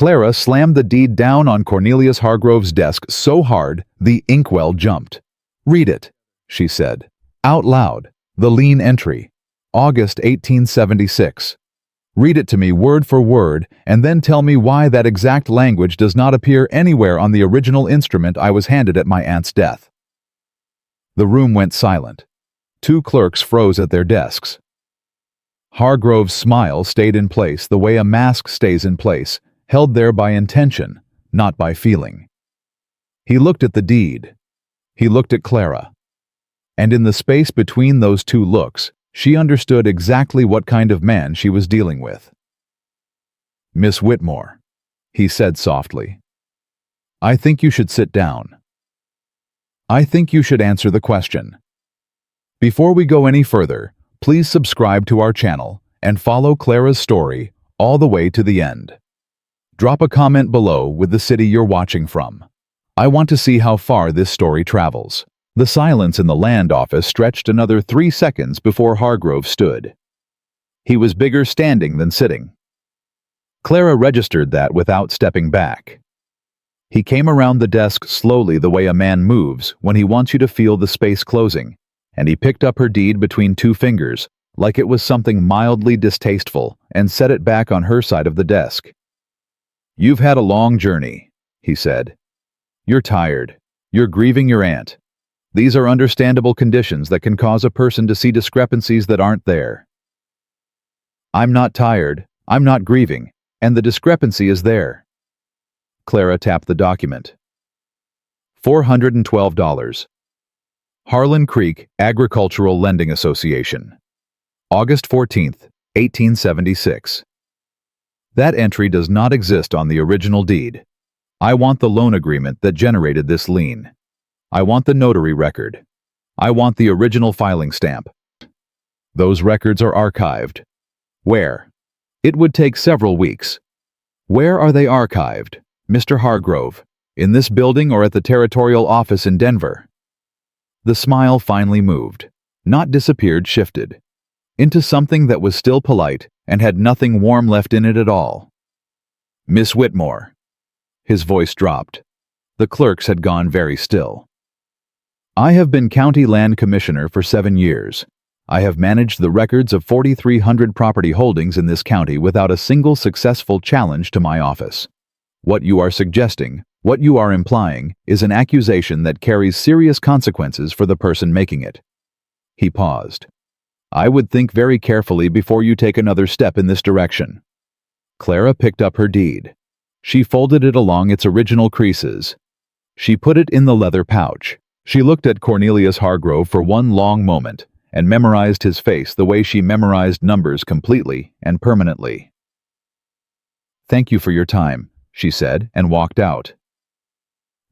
Clara slammed the deed down on Cornelius Hargrove's desk so hard the inkwell jumped. "Read it," she said. "Out loud. The lien entry. August 1876. Read it to me word for word, and then tell me why that exact language does not appear anywhere on the original instrument I was handed at my aunt's death." The room went silent. Two clerks froze at their desks. Hargrove's smile stayed in place the way a mask stays in place, held there by intention, not by feeling. He looked at the deed. He looked at Clara. And in the space between those two looks, she understood exactly what kind of man she was dealing with. "Miss Whitmore," he said softly, "I think you should sit down. I think you should answer the question. Before we go any further, please subscribe to our channel and follow Clara's story all the way to the end. Drop a comment below with the city you're watching from. I want to see how far this story travels." The silence in the land office stretched another 3 seconds before Hargrove stood. He was bigger standing than sitting. Clara registered that without stepping back. He came around the desk slowly the way a man moves when he wants you to feel the space closing, and he picked up her deed between 2 fingers, like it was something mildly distasteful, and set it back on her side of the desk. "You've had a long journey," he said. "You're tired. You're grieving your aunt. These are understandable conditions that can cause a person to see discrepancies that aren't there." "I'm not tired, I'm not grieving, and the discrepancy is there." Clara tapped the document. $412. Harlan Creek Agricultural Lending Association. August 14th, 1876. That entry does not exist on the original deed. I want the loan agreement that generated this lien. I want the notary record. I want the original filing stamp. Those records are archived. Where? It would take several weeks. Where are they archived, Mr. Hargrove? In this building or at the territorial office in Denver? The smile finally moved, not disappeared, shifted, into something that was still polite and had nothing warm left in it at all. "Miss Whitmore." His voice dropped. The clerks had gone very still. "I have been County Land Commissioner for 7 years. I have managed the records of 4,300 property holdings in this county without a single successful challenge to my office. What you are suggesting, what you are implying, is an accusation that carries serious consequences for the person making it." He paused. "I would think very carefully before you take another step in this direction." Clara picked up her deed. She folded it along its original creases. She put it in the leather pouch. She looked at Cornelius Hargrove for one long moment and memorized his face the way she memorized numbers completely and permanently. "Thank you for your time," she said, and walked out.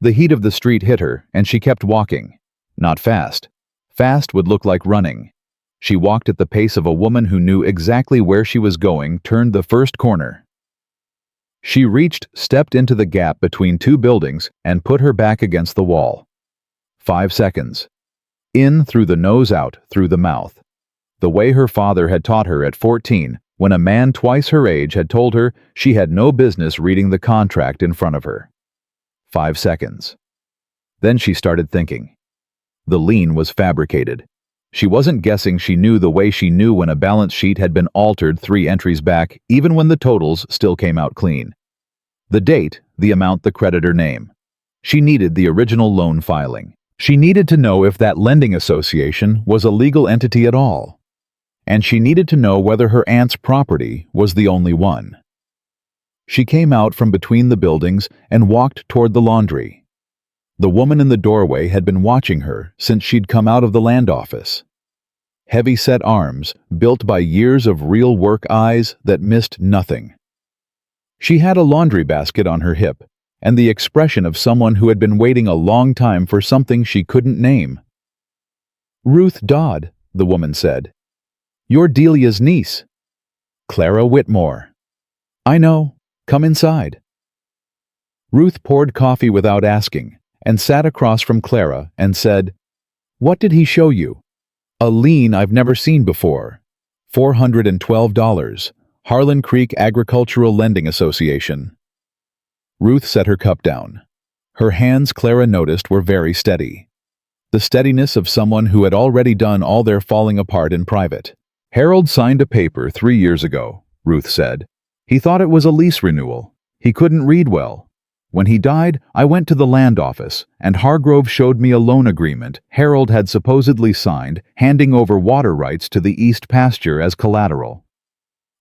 The heat of the street hit her, and she kept walking. Not fast. Fast would look like running. She walked at the pace of a woman who knew exactly where she was going, turned the first corner. She reached, stepped into the gap between 2 buildings, and put her back against the wall. 5 seconds. In through the nose, out through the mouth. The way her father had taught her at 14, when a man twice her age had told her she had no business reading the contract in front of her. 5 seconds. Then she started thinking. The lien was fabricated. She wasn't guessing, she knew the way she knew when a balance sheet had been altered 3 entries back, even when the totals still came out clean. The date, the amount, the creditor name. She needed the original loan filing. She needed to know if that lending association was a legal entity at all. And she needed to know whether her aunt's property was the only one. She came out from between the buildings and walked toward the laundry. The woman in the doorway had been watching her since she'd come out of the land office. Heavy-set arms, built by years of real work eyes that missed nothing. She had a laundry basket on her hip, and the expression of someone who had been waiting a long time for something she couldn't name. "Ruth Dodd," the woman said. "You're Delia's niece." "Clara Whitmore." "I know. Come inside." Ruth poured coffee without asking, and sat across from Clara and said, "What did he show you?" "A lien I've never seen before. $412. Harlan Creek Agricultural Lending Association." Ruth set her cup down. Her hands, Clara noticed, were very steady. The steadiness of someone who had already done all their falling apart in private. Harold signed a paper 3 years ago, Ruth said. He thought it was a lease renewal. He couldn't read well. When he died, I went to the land office, and Hargrove showed me a loan agreement Harold had supposedly signed, handing over water rights to the east pasture as collateral.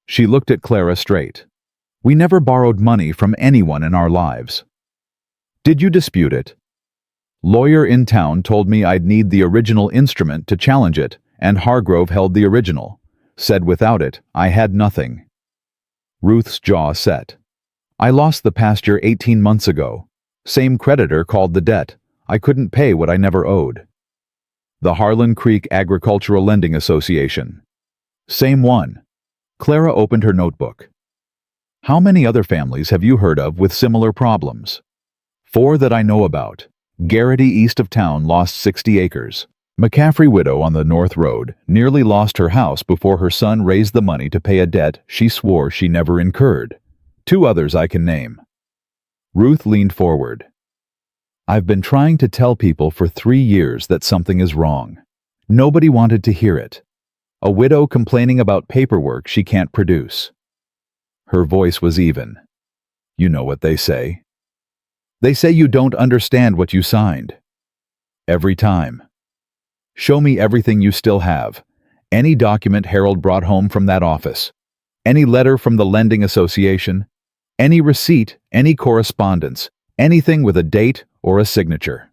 She looked at Clara straight. We never borrowed money from anyone in our lives. Did you dispute it? Lawyer in town told me I'd need the original instrument to challenge it, and Hargrove held the original. Said without it, I had nothing. Ruth's jaw set. I lost the pasture 18 months ago. Same creditor called the debt. I couldn't pay what I never owed. The Harlan Creek Agricultural Lending Association. Same one. Clara opened her notebook. How many other families have you heard of with similar problems? 4 that I know about. Garrity east of town lost 60 acres. McCaffrey widow on the North Road nearly lost her house before her son raised the money to pay a debt she swore she never incurred. 2 others I can name. Ruth leaned forward. I've been trying to tell people for 3 years that something is wrong. Nobody wanted to hear it. A widow complaining about paperwork she can't produce. Her voice was even. You know what they say. They say you don't understand what you signed. Every time. Show me everything you still have. Any document Harold brought home from that office. Any letter from the lending association. Any receipt, any correspondence, anything with a date or a signature.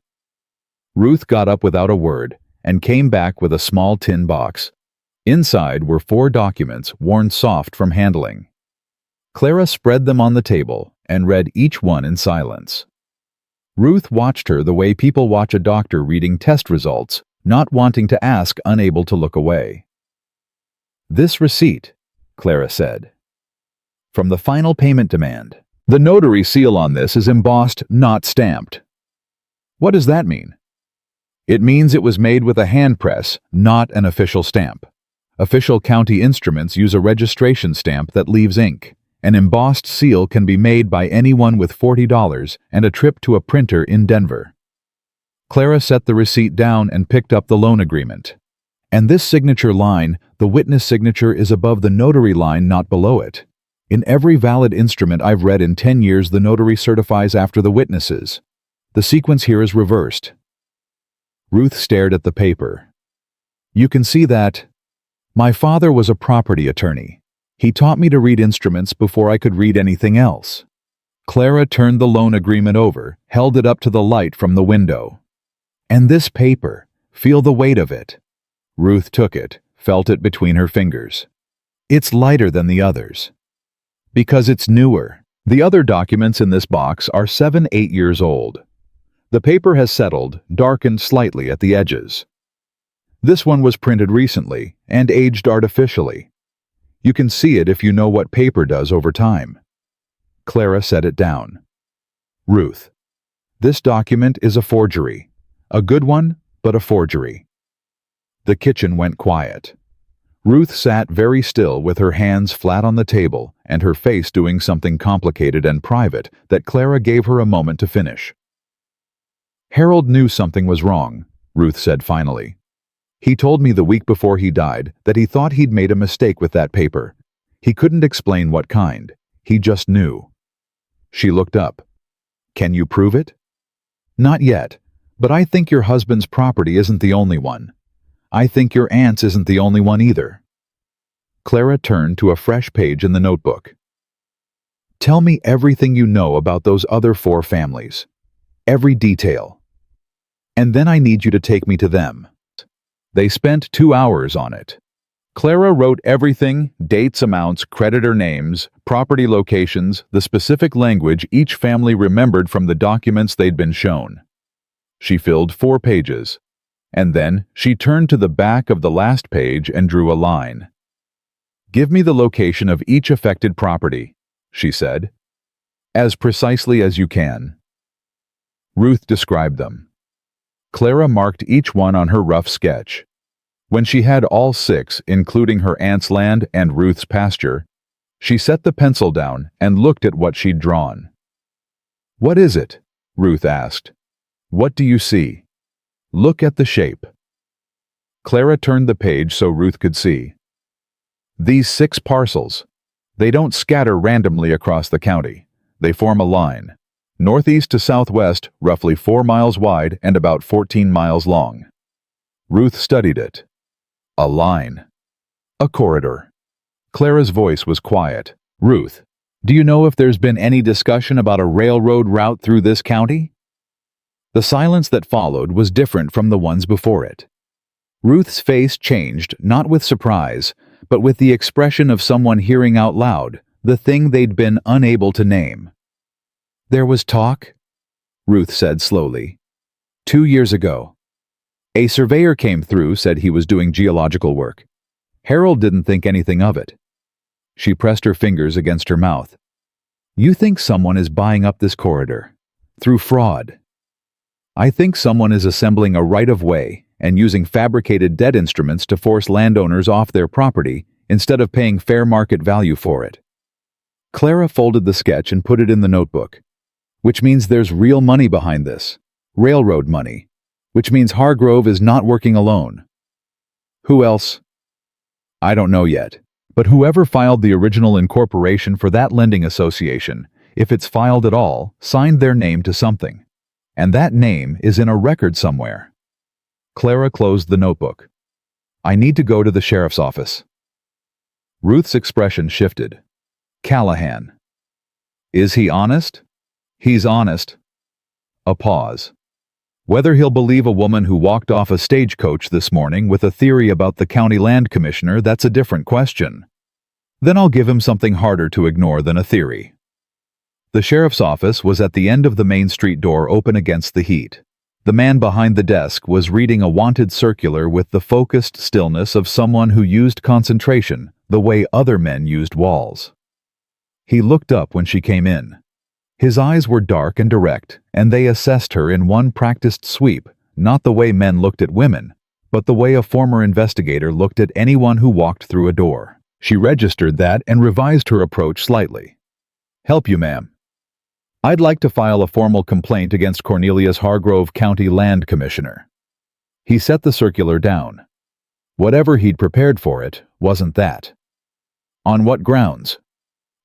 Ruth got up without a word and came back with a small tin box. Inside were 4 documents worn soft from handling. Clara spread them on the table and read each one in silence. Ruth watched her the way people watch a doctor reading test results, not wanting to ask, unable to look away. This receipt, Clara said. From the final payment demand. The notary seal on this is embossed, not stamped. What does that mean? It means it was made with a hand press, not an official stamp. Official county instruments use a registration stamp that leaves ink. An embossed seal can be made by anyone with $40 and a trip to a printer in Denver. Clara set the receipt down and picked up the loan agreement. And this signature line, the witness signature, is above the notary line, not below it. In every valid instrument I've read in 10 years, the notary certifies after the witnesses. The sequence here is reversed. Ruth stared at the paper. You can see that. My father was a property attorney. He taught me to read instruments before I could read anything else. Clara turned the loan agreement over, held it up to the light from the window. And this paper, feel the weight of it. Ruth took it, felt it between her fingers. It's lighter than the others. Because it's newer. The other documents in this box are 7-8 years old. The paper has settled, darkened slightly at the edges. This one was printed recently and aged artificially. You can see it if you know what paper does over time. Clara set it down. Ruth, this document is a forgery. A good one, but a forgery. The kitchen went quiet. Ruth sat very still with her hands flat on the table and her face doing something complicated and private that Clara gave her a moment to finish. Harold knew something was wrong, Ruth said finally. He told me the week before he died that he thought he'd made a mistake with that paper. He couldn't explain what kind. He just knew. She looked up. Can you prove it? Not yet, but I think your husband's property isn't the only one. I think your aunt's isn't the only one either. Clara turned to a fresh page in the notebook. Tell me everything you know about those other 4 families. Every detail. And then I need you to take me to them. They spent 2 hours on it. Clara wrote everything, dates, amounts, creditor names, property locations, the specific language each family remembered from the documents they'd been shown. She filled 4 pages. And then she turned to the back of the last page and drew a line. Give me the location of each affected property, she said. As precisely as you can. Ruth described them. Clara marked each one on her rough sketch. When she had all 6, including her aunt's land and Ruth's pasture, she set the pencil down and looked at what she'd drawn. What is it? Ruth asked. What do you see? Look at the shape. Clara turned the page so Ruth could see. These 6 parcels. They don't scatter randomly across the county. They form a line, northeast to southwest, roughly 4 miles wide and about 14 miles long. Ruth studied it. A line. A corridor. Clara's voice was quiet. Ruth, do you know if there's been any discussion about a railroad route through this county? The silence that followed was different from the ones before it. Ruth's face changed, not with surprise, but with the expression of someone hearing out loud the thing they'd been unable to name. There was talk, Ruth said slowly. 2 years ago. A surveyor came through, said he was doing geological work. Harold didn't think anything of it. She pressed her fingers against her mouth. You think someone is buying up this corridor? Through fraud. I think someone is assembling a right-of-way and using fabricated debt instruments to force landowners off their property instead of paying fair market value for it. Clara folded the sketch and put it in the notebook. Which means there's real money behind this. Railroad money. Which means Hargrove is not working alone. Who else? I don't know yet. But whoever filed the original incorporation for that lending association, if it's filed at all, signed their name to something. And that name is in a record somewhere. Clara closed the notebook. I need to go to the sheriff's office. Ruth's expression shifted. Callahan. Is he honest? He's honest. A pause. Whether he'll believe a woman who walked off a stagecoach this morning with a theory about the county land commissioner, that's a different question. Then I'll give him something harder to ignore than a theory. The sheriff's office was at the end of the Main Street door, open against the heat. The man behind the desk was reading a wanted circular with the focused stillness of someone who used concentration the way other men used walls. He looked up when she came in. His eyes were dark and direct, and they assessed her in one practiced sweep, not the way men looked at women, but the way a former investigator looked at anyone who walked through a door. She registered that and revised her approach slightly. Help you, ma'am. I'd like to file a formal complaint against Cornelius Hargrove, County Land Commissioner. He set the circular down. Whatever he'd prepared for it wasn't that. On what grounds?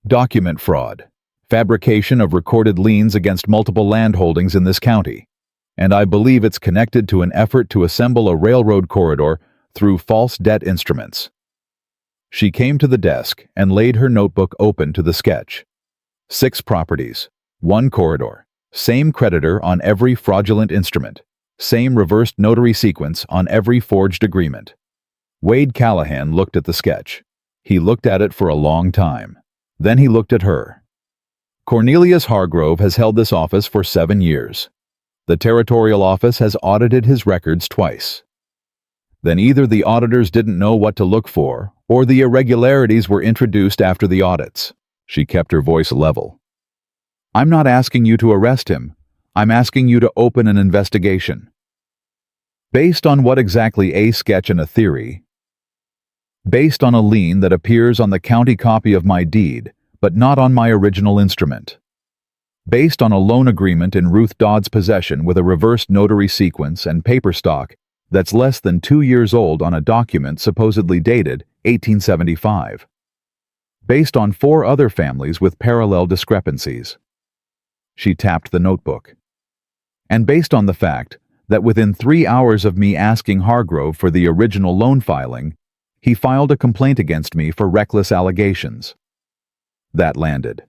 Document fraud. Fabrication of recorded liens against multiple land holdings in this county, and I believe it's connected to an effort to assemble a railroad corridor through false debt instruments. She came to the desk and laid her notebook open to the sketch. 6 properties, 1 corridor, same creditor on every fraudulent instrument, same reversed notary sequence on every forged agreement. Wade Callahan looked at the sketch. He looked at it for a long time. Then he looked at her. Cornelius Hargrove has held this office for 7 years. The territorial office has audited his records twice. Then either the auditors didn't know what to look for, or the irregularities were introduced after the audits. She kept her voice level. I'm not asking you to arrest him. I'm asking you to open an investigation. Based on what exactly? A sketch and a theory. Based on a lien that appears on the county copy of my deed, but not on my original instrument. Based on a loan agreement in Ruth Dodd's possession with a reversed notary sequence and paper stock that's less than 2 years old on a document supposedly dated 1875. Based on 4 other families with parallel discrepancies. She tapped the notebook. And based on the fact that within 3 hours of me asking Hargrove for the original loan filing, he filed a complaint against me for reckless allegations. That landed.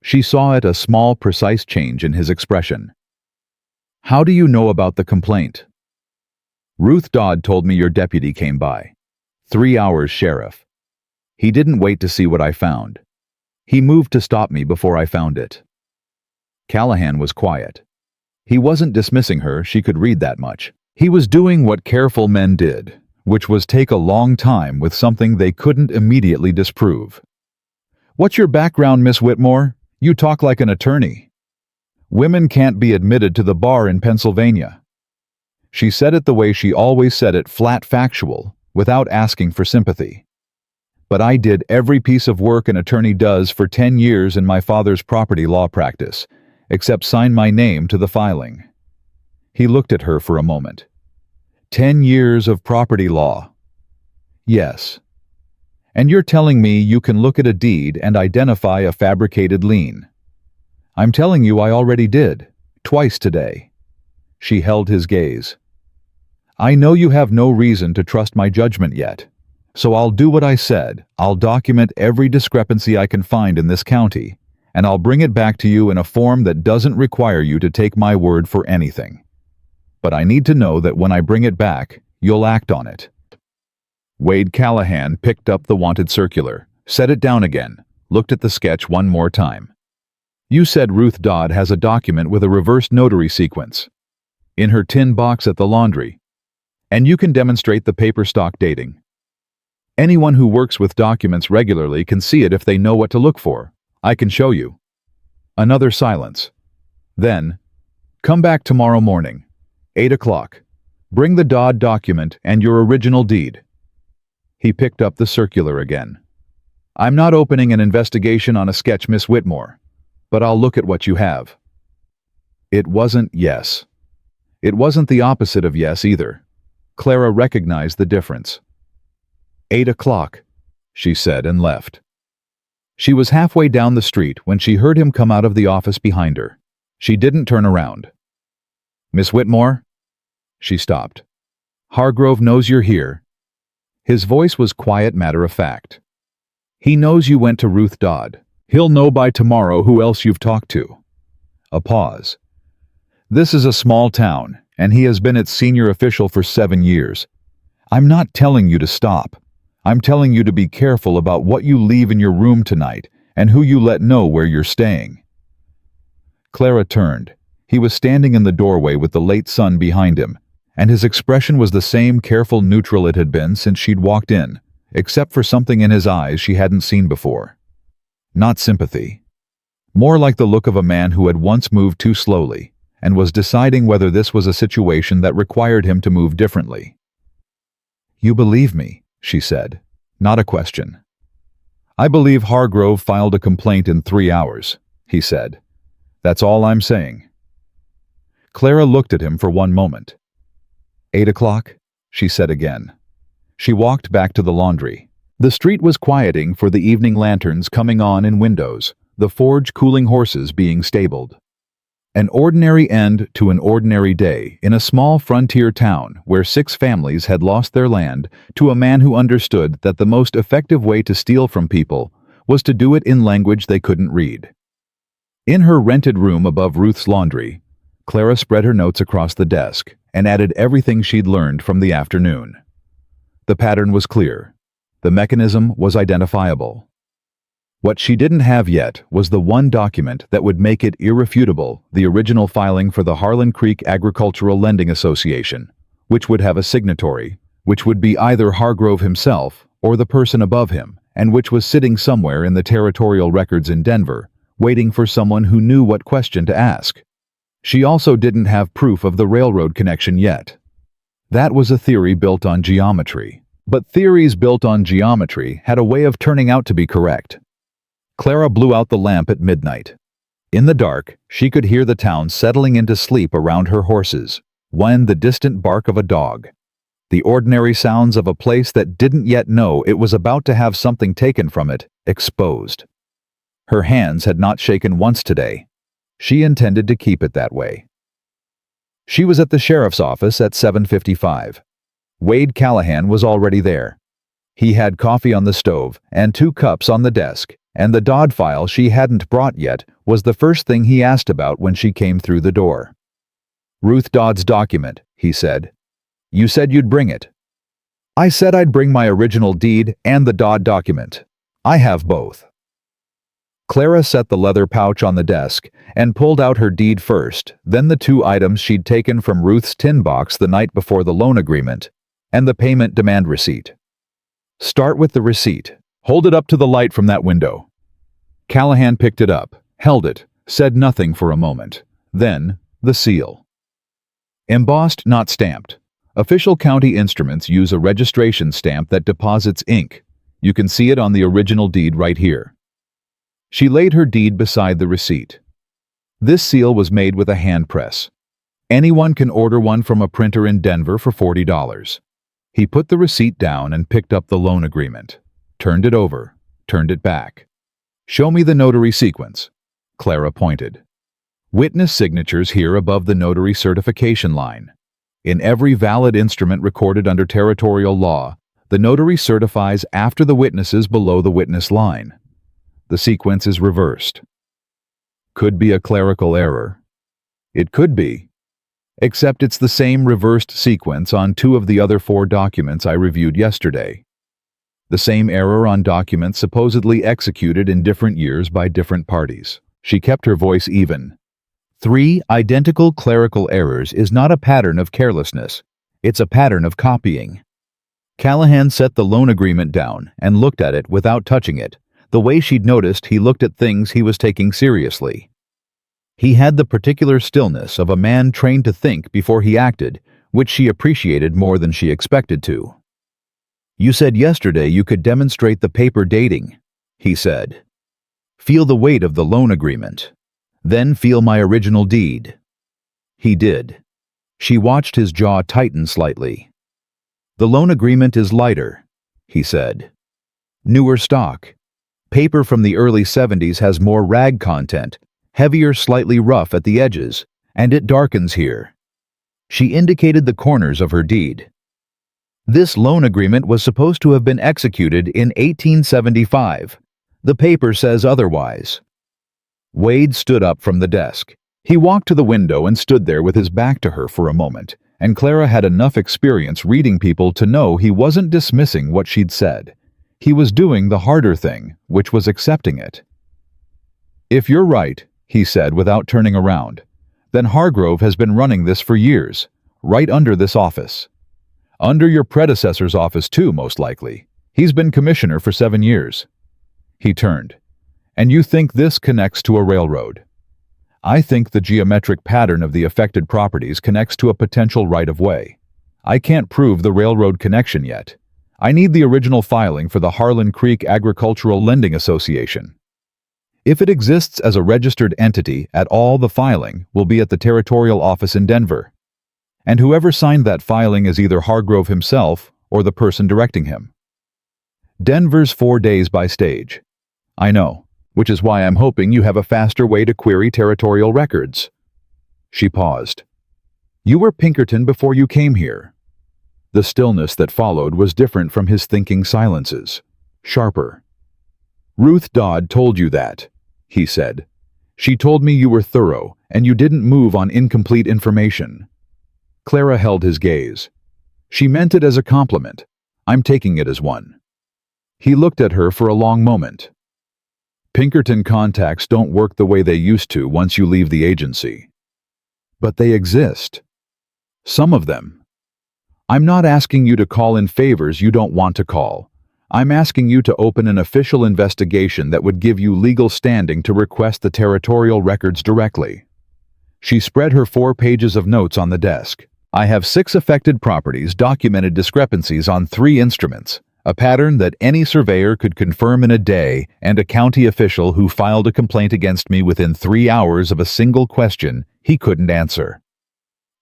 She saw it, a small, precise change in his expression. How do you know about the complaint? Ruth Dodd told me your deputy came by. 3 hours, Sheriff. He didn't wait to see what I found. He moved to stop me before I found it. Callahan was quiet. He wasn't dismissing her, she could read that much. He was doing what careful men did, which was take a long time with something they couldn't immediately disprove. What's your background, Miss Whitmore? You talk like an attorney. Women can't be admitted to the bar in Pennsylvania. She said it the way she always said it, flat factual, without asking for sympathy. But I did every piece of work an attorney does for 10 years in my father's property law practice, except sign my name to the filing." He looked at her for a moment. 10 years of property law. Yes. And you're telling me you can look at a deed and identify a fabricated lien? I'm telling you I already did, twice today. She held his gaze. I know you have no reason to trust my judgment yet, so I'll do what I said. I'll document every discrepancy I can find in this county, and I'll bring it back to you in a form that doesn't require you to take my word for anything. But I need to know that when I bring it back, you'll act on it. Wade Callahan picked up the wanted circular, set it down again, looked at the sketch one more time. You said Ruth Dodd has a document with a reverse notary sequence in her tin box at the laundry, and you can demonstrate the paper stock dating. Anyone who works with documents regularly can see it if they know what to look for. I can show you. Another silence. Then, come back tomorrow morning, 8 o'clock. Bring the Dodd document and your original deed. He picked up the circular again. I'm not opening an investigation on a sketch, Miss Whitmore, but I'll look at what you have. It wasn't yes. It wasn't the opposite of yes either. Clara recognized the difference. 8 o'clock, she said and left. She was halfway down the street when she heard him come out of the office behind her. She didn't turn around. Miss Whitmore? She stopped. Hargrove knows you're here. His voice was quiet, matter-of-fact. He knows you went to Ruth Dodd. He'll know by tomorrow who else you've talked to. A pause. This is a small town, and he has been its senior official for 7 years. I'm not telling you to stop. I'm telling you to be careful about what you leave in your room tonight and who you let know where you're staying. Clara turned. He was standing in the doorway with the late sun behind him, and his expression was the same careful neutral it had been since she'd walked in, except for something in his eyes she hadn't seen before. Not sympathy. More like the look of a man who had once moved too slowly and was deciding whether this was a situation that required him to move differently. You believe me, she said, not a question. I believe Hargrove filed a complaint in 3 hours, he said. That's all I'm saying. Clara looked at him for one moment. 8 o'clock, she said again. She walked back to the laundry. The street was quieting for the evening lanterns coming on in windows, the forge cooling horses being stabled. An ordinary end to an ordinary day in a small frontier town where 6 families had lost their land to a man who understood that the most effective way to steal from people was to do it in language they couldn't read. In her rented room above Ruth's laundry, Clara spread her notes across the desk and added everything she'd learned from the afternoon. The pattern was clear. The mechanism was identifiable. What she didn't have yet was the one document that would make it irrefutable, the original filing for the Harlan Creek Agricultural Lending Association, which would have a signatory, which would be either Hargrove himself or the person above him, and which was sitting somewhere in the territorial records in Denver, waiting for someone who knew what question to ask. She also didn't have proof of the railroad connection yet. That was a theory built on geometry. But theories built on geometry had a way of turning out to be correct. Clara blew out the lamp at midnight. In the dark, she could hear the town settling into sleep around her horses, when the distant bark of a dog. The ordinary sounds of a place that didn't yet know it was about to have something taken from it, exposed. Her hands had not shaken once today. She intended to keep it that way. She was at the sheriff's office at 7:55. Wade Callahan was already there. He had coffee on the stove and 2 cups on the desk, and the Dodd file she hadn't brought yet was the first thing he asked about when she came through the door. Ruth Dodd's document, he said. You said you'd bring it. I said I'd bring my original deed and the Dodd document. I have both. Clara set the leather pouch on the desk and pulled out her deed first, then the 2 items she'd taken from Ruth's tin box the night before the loan agreement, and the payment demand receipt. Start with the receipt. Hold it up to the light from that window. Callahan picked it up, held it, said nothing for a moment. Then, the seal. Embossed, not stamped. Official county instruments use a registration stamp that deposits ink. You can see it on the original deed right here. She laid her deed beside the receipt. This seal was made with a hand press. Anyone can order one from a printer in Denver for $40. He put the receipt down and picked up the loan agreement. Turned it over, turned it back. "Show me the notary sequence," Clara pointed. "Witness signatures here above the notary certification line. In every valid instrument recorded under territorial law, the notary certifies after the witnesses below the witness line. The sequence is reversed." Could be a clerical error. It could be. Except it's the same reversed sequence on 2 of the other 4 documents I reviewed yesterday. The same error on documents supposedly executed in different years by different parties. She kept her voice even. 3 identical clerical errors is not a pattern of carelessness. It's a pattern of copying. Callahan set the loan agreement down and looked at it without touching it, the way she'd noticed he looked at things he was taking seriously. He had the particular stillness of a man trained to think before he acted, which she appreciated more than she expected to. "You said yesterday you could demonstrate the paper dating," he said. "Feel the weight of the loan agreement. Then feel my original deed." He did. She watched his jaw tighten slightly. "The loan agreement is lighter," he said. "Newer stock. Paper from the early 70s has more rag content, heavier, slightly rough at the edges, and it darkens here." She indicated the corners of her deed. "This loan agreement was supposed to have been executed in 1875. The paper says otherwise." Wade stood up from the desk. He walked to the window and stood there with his back to her for a moment, and Clara had enough experience reading people to know he wasn't dismissing what she'd said. He was doing the harder thing, which was accepting it. "If you're right," he said without turning around, "then Hargrove has been running this for years, right under this office. Under your predecessor's office too, most likely. He's been commissioner for 7 years. He turned. "And you think this connects to a railroad? I think the geometric pattern of the affected properties connects to a potential right-of-way. I can't prove the railroad connection yet. I need the original filing for the Harlan Creek Agricultural Lending Association. If it exists as a registered entity at all, the filing will be at the territorial office in Denver. And whoever signed that filing is either Hargrove himself or the person directing him. Denver's 4 days by stage. I know, which is why I'm hoping you have a faster way to query territorial records." She paused. "You were Pinkerton before you came here." The stillness that followed was different from his thinking silences, sharper. "Ruth Dodd told you that," he said. "She told me you were thorough, and you didn't move on incomplete information." Clara held his gaze. "She meant it as a compliment. I'm taking it as one." He looked at her for a long moment. "Pinkerton contacts don't work the way they used to once you leave the agency. But they exist. Some of them. I'm not asking you to call in favors you don't want to call. I'm asking you to open an official investigation that would give you legal standing to request the territorial records directly." She spread her 4 pages of notes on the desk. "I have 6 affected properties, documented discrepancies on 3 instruments, a pattern that any surveyor could confirm in a day, and a county official who filed a complaint against me within 3 hours of a single question he couldn't answer."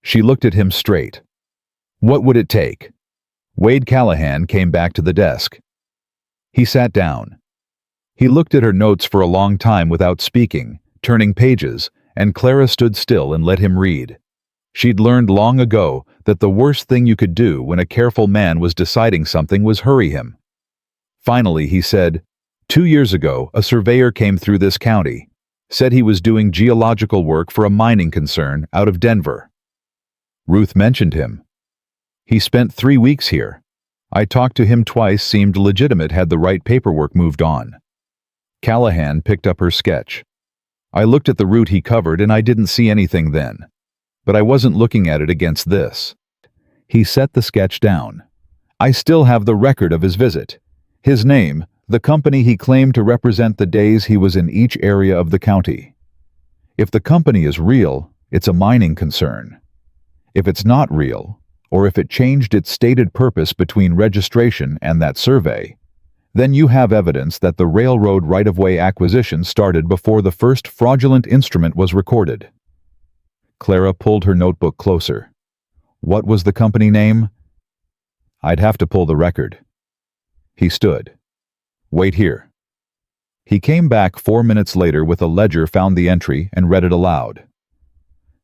She looked at him straight. "What would it take?" Wade Callahan came back to the desk. He sat down. He looked at her notes for a long time without speaking, turning pages, and Clara stood still and let him read. She'd learned long ago that the worst thing you could do when a careful man was deciding something was hurry him. Finally, he said, 2 years ago, a surveyor came through this county, said he was doing geological work for a mining concern out of Denver. Ruth mentioned him. He spent 3 weeks here. I talked to him twice, seemed legitimate, had the right paperwork, moved on." Callahan picked up her sketch. "I looked at the route he covered and I didn't see anything then. But I wasn't looking at it against this." He set the sketch down. "I still have the record of his visit. His name, the company he claimed to represent, the days he was in each area of the county. If the company is real, it's a mining concern. If it's not real, or if it changed its stated purpose between registration and that survey, Then you have evidence that the railroad right-of-way acquisition started before the first fraudulent instrument was recorded. Clara pulled her notebook closer. What was the company name? I'd have to pull the record. He stood. Wait here. He came back 4 minutes later with a ledger, found the entry, and read it aloud.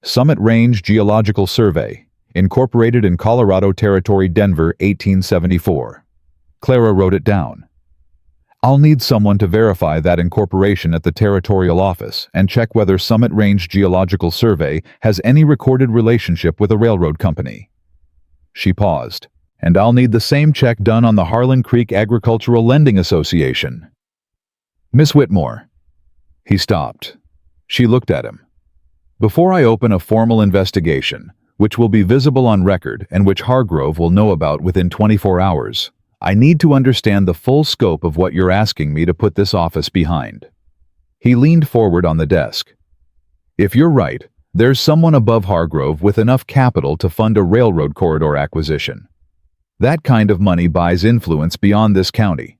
Summit Range Geological Survey, incorporated in Colorado Territory, Denver, 1874. Clara wrote it down. I'll need someone to verify that incorporation at the territorial office and check whether Summit Range Geological Survey has any recorded relationship with a railroad company. She paused. And I'll need the same check done on the Harlan Creek Agricultural Lending Association. Miss Whitmore. He stopped. She looked at him. Before I open a formal investigation, which will be visible on record and which Hargrove will know about within 24 hours, I need to understand the full scope of what you're asking me to put this office behind. He leaned forward on the desk. If you're right, there's someone above Hargrove with enough capital to fund a railroad corridor acquisition. That kind of money buys influence beyond this county.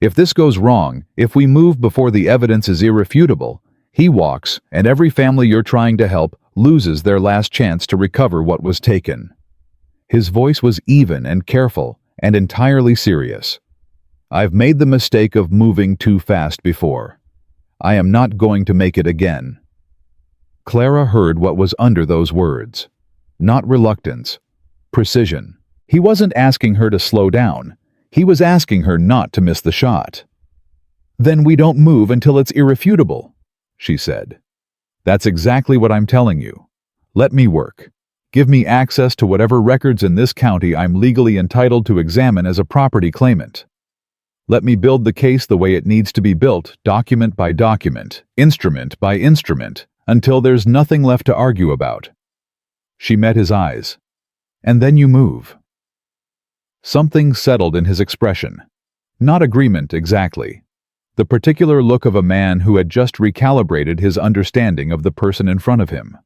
If this goes wrong, if we move before the evidence is irrefutable, he walks, and every family you're trying to help loses their last chance to recover what was taken. His voice was even and careful, and entirely serious. I've made the mistake of moving too fast before. I am not going to make it again. Clara heard what was under those words. Not reluctance. Precision. He wasn't asking her to slow down. He was asking her not to miss the shot. Then we don't move until it's irrefutable, she said. That's exactly what I'm telling you. Let me work. Give me access to whatever records in this county I'm legally entitled to examine as a property claimant. Let me build the case the way it needs to be built, document by document, instrument by instrument, until there's nothing left to argue about. She met his eyes. And then you move. Something settled in his expression. Not agreement exactly. The particular look of a man who had just recalibrated his understanding of the person in front of him.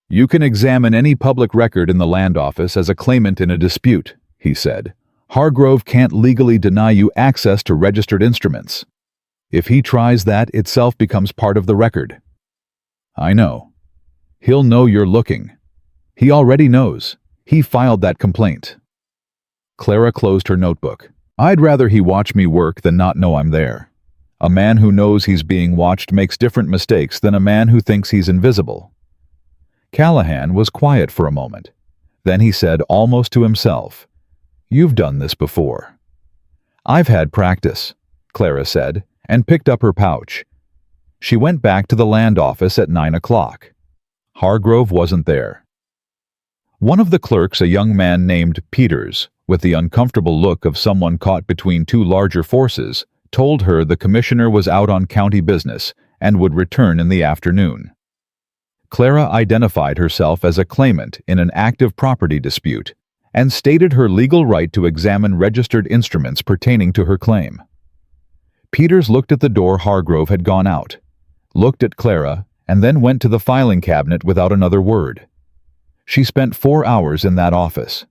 You can examine any public record in the land office as a claimant in a dispute, he said. Hargrove can't legally deny you access to registered instruments. If he tries, that itself becomes part of the record. I know. He'll know you're looking. He already knows. He filed that complaint. Clara closed her notebook. I'd rather he watch me work than not know I'm there. A man who knows he's being watched makes different mistakes than a man who thinks he's invisible. Callahan was quiet for a moment. Then he said, almost to himself, You've done this before. I've had practice, Clara said, and picked up her pouch. She went back to the land office at 9 o'clock. Hargrove wasn't there. One of the clerks, a young man named Peters, with the uncomfortable look of someone caught between two larger forces, told her the commissioner was out on county business and would return in the afternoon. Clara identified herself as a claimant in an active property dispute and stated her legal right to examine registered instruments pertaining to her claim. Peters looked at the door Hargrove had gone out, looked at Clara, and then went to the filing cabinet without another word. She spent 4 hours in that office.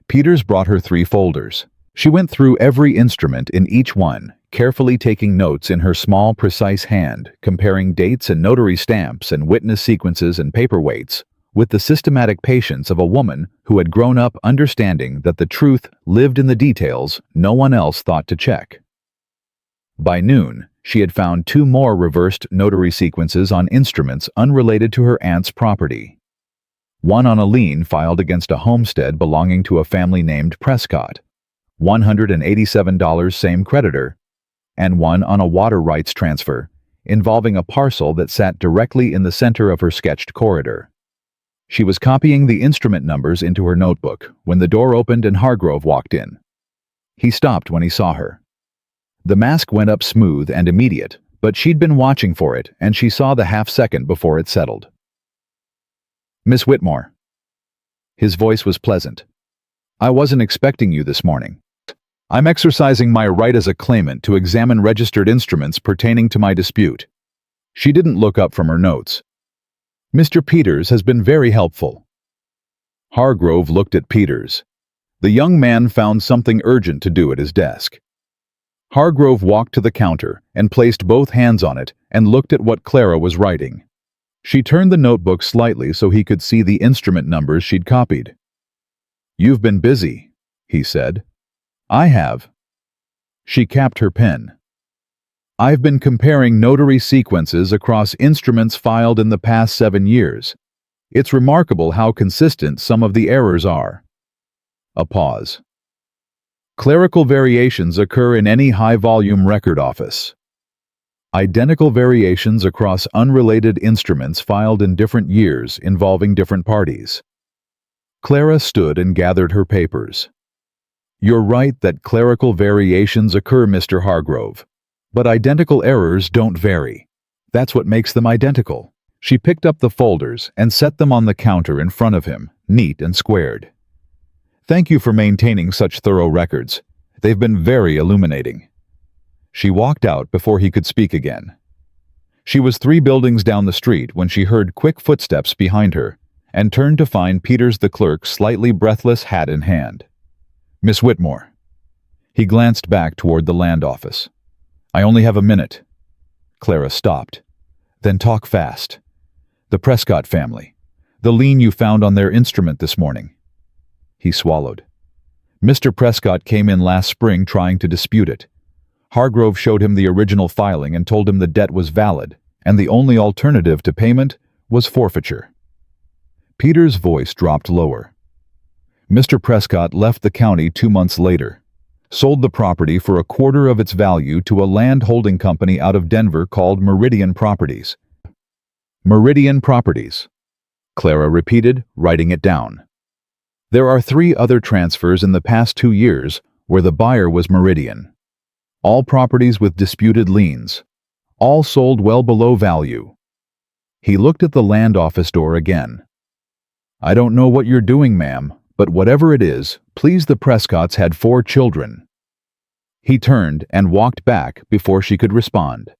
Peters brought her 3 folders. She went through every instrument in each one, carefully taking notes in her small, precise hand, comparing dates and notary stamps and witness sequences and paperweights, with the systematic patience of a woman who had grown up understanding that the truth lived in the details no one else thought to check. By noon, she had found 2 more reversed notary sequences on instruments unrelated to her aunt's property. One on a lien filed against a homestead belonging to a family named Prescott, $187 same creditor, and one on a water rights transfer involving a parcel that sat directly in the center of her sketched corridor. She was copying the instrument numbers into her notebook when the door opened and Hargrove walked in. He stopped when he saw her. The mask went up smooth and immediate, but she'd been watching for it and she saw the half-second before it settled. Miss Whitmore. His voice was pleasant. I wasn't expecting you this morning. I'm exercising my right as a claimant to examine registered instruments pertaining to my dispute. She didn't look up from her notes. Mr. Peters has been very helpful. Hargrove looked at Peters. The young man found something urgent to do at his desk. Hargrove walked to the counter and placed both hands on it and looked at what Clara was writing. She turned the notebook slightly so he could see the instrument numbers she'd copied. "You've been busy," he said. "I have." She capped her pen. "I've been comparing notary sequences across instruments filed in the past 7 years. It's remarkable how consistent some of the errors are." A pause. "Clerical variations occur in any high-volume record office. Identical variations across unrelated instruments filed in different years involving different parties." Clara stood and gathered her papers. "You're right that clerical variations occur, Mr. Hargrove. But identical errors don't vary. That's what makes them identical." She picked up the folders and set them on the counter in front of him, neat and squared. "Thank you for maintaining such thorough records. They've been very illuminating." She walked out before he could speak again. She was 3 buildings down the street when she heard quick footsteps behind her and turned to find Peters the clerk slightly breathless, hat in hand. "Miss Whitmore." He glanced back toward the land office. "I only have a minute." Clara stopped. "Then talk fast. The Prescott family. The lien you found on their instrument this morning." He swallowed. "Mr. Prescott came in last spring trying to dispute it. Hargrove showed him the original filing and told him the debt was valid, and the only alternative to payment was forfeiture." Peter's voice dropped lower. "Mr. Prescott left the county 2 months later, sold the property for a quarter of its value to a land holding company out of Denver called Meridian Properties." "Meridian Properties," Clara repeated, writing it down. "There are 3 other transfers in the past 2 years where the buyer was Meridian. All properties with disputed liens. All sold well below value." He looked at the land office door again. "I don't know what you're doing, ma'am, but whatever it is, please, the Prescotts had 4 children." He turned and walked back before she could respond.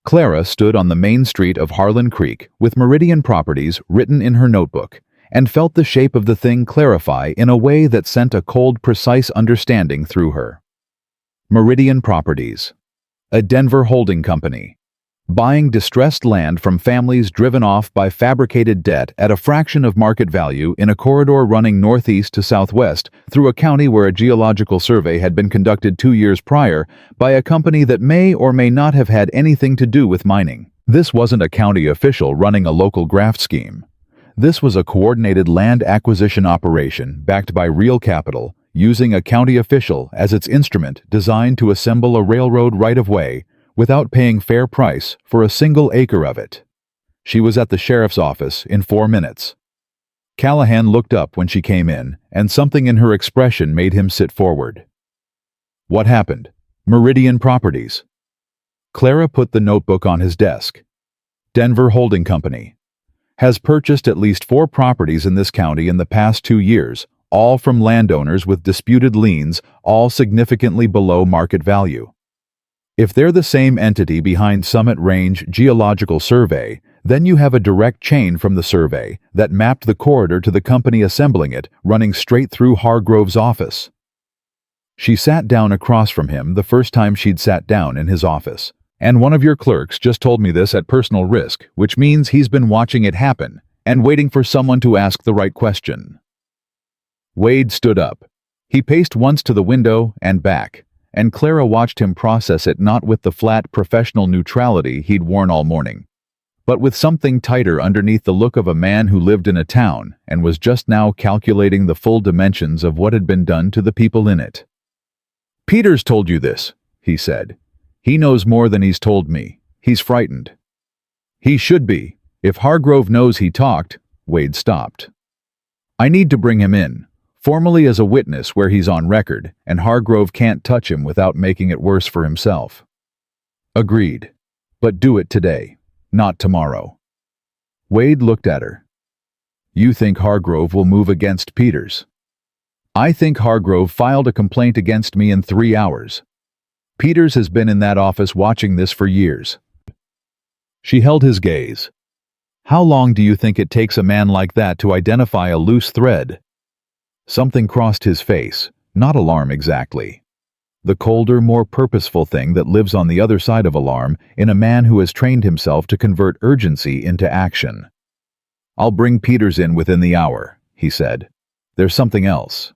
Clara stood on the main street of Harlan Creek with Meridian Properties written in her notebook and felt the shape of the thing clarify in a way that sent a cold, precise understanding through her. Meridian Properties, a Denver holding company, buying distressed land from families driven off by fabricated debt at a fraction of market value in a corridor running northeast to southwest through a county where a geological survey had been conducted 2 years prior by a company that may or may not have had anything to do with mining. This wasn't a county official running a local graft scheme. This was a coordinated land acquisition operation backed by real capital, using a county official as its instrument designed to assemble a railroad right-of-way without paying fair price for a single acre of it. She was at the sheriff's office in 4 minutes. Callahan looked up when she came in, and something in her expression made him sit forward. "What happened?" "Meridian Properties." Clara put the notebook on his desk. "Denver Holding Company. Has purchased at least 4 properties in this county in the past 2 years, all from landowners with disputed liens, all significantly below market value. If they're the same entity behind Summit Range Geological Survey, then you have a direct chain from the survey that mapped the corridor to the company assembling it, running straight through Hargrove's office." She sat down across from him the first time she'd sat down in his office. "And one of your clerks just told me this at personal risk, which means he's been watching it happen and waiting for someone to ask the right question." Wade stood up. He paced once to the window and back, and Clara watched him process it, not with the flat, professional neutrality he'd worn all morning, but with something tighter underneath, the look of a man who lived in a town and was just now calculating the full dimensions of what had been done to the people in it. "Peters told you this," he said. "He knows more than he's told me. He's frightened." "He should be. If Hargrove knows he talked—" Wade stopped. "I need to bring him in, formally as a witness where he's on record, and Hargrove can't touch him without making it worse for himself." "Agreed. But do it today, not tomorrow." Wade looked at her. "You think Hargrove will move against Peters?" "I think Hargrove filed a complaint against me in 3 hours. Peters has been in that office watching this for years." She held his gaze. "How long do you think it takes a man like that to identify a loose thread?" Something crossed his face, not alarm exactly. the colder, more purposeful thing that lives on the other side of alarm in a man who has trained himself to convert urgency into action. "I'll bring Peters in within the hour," he said. "There's something else."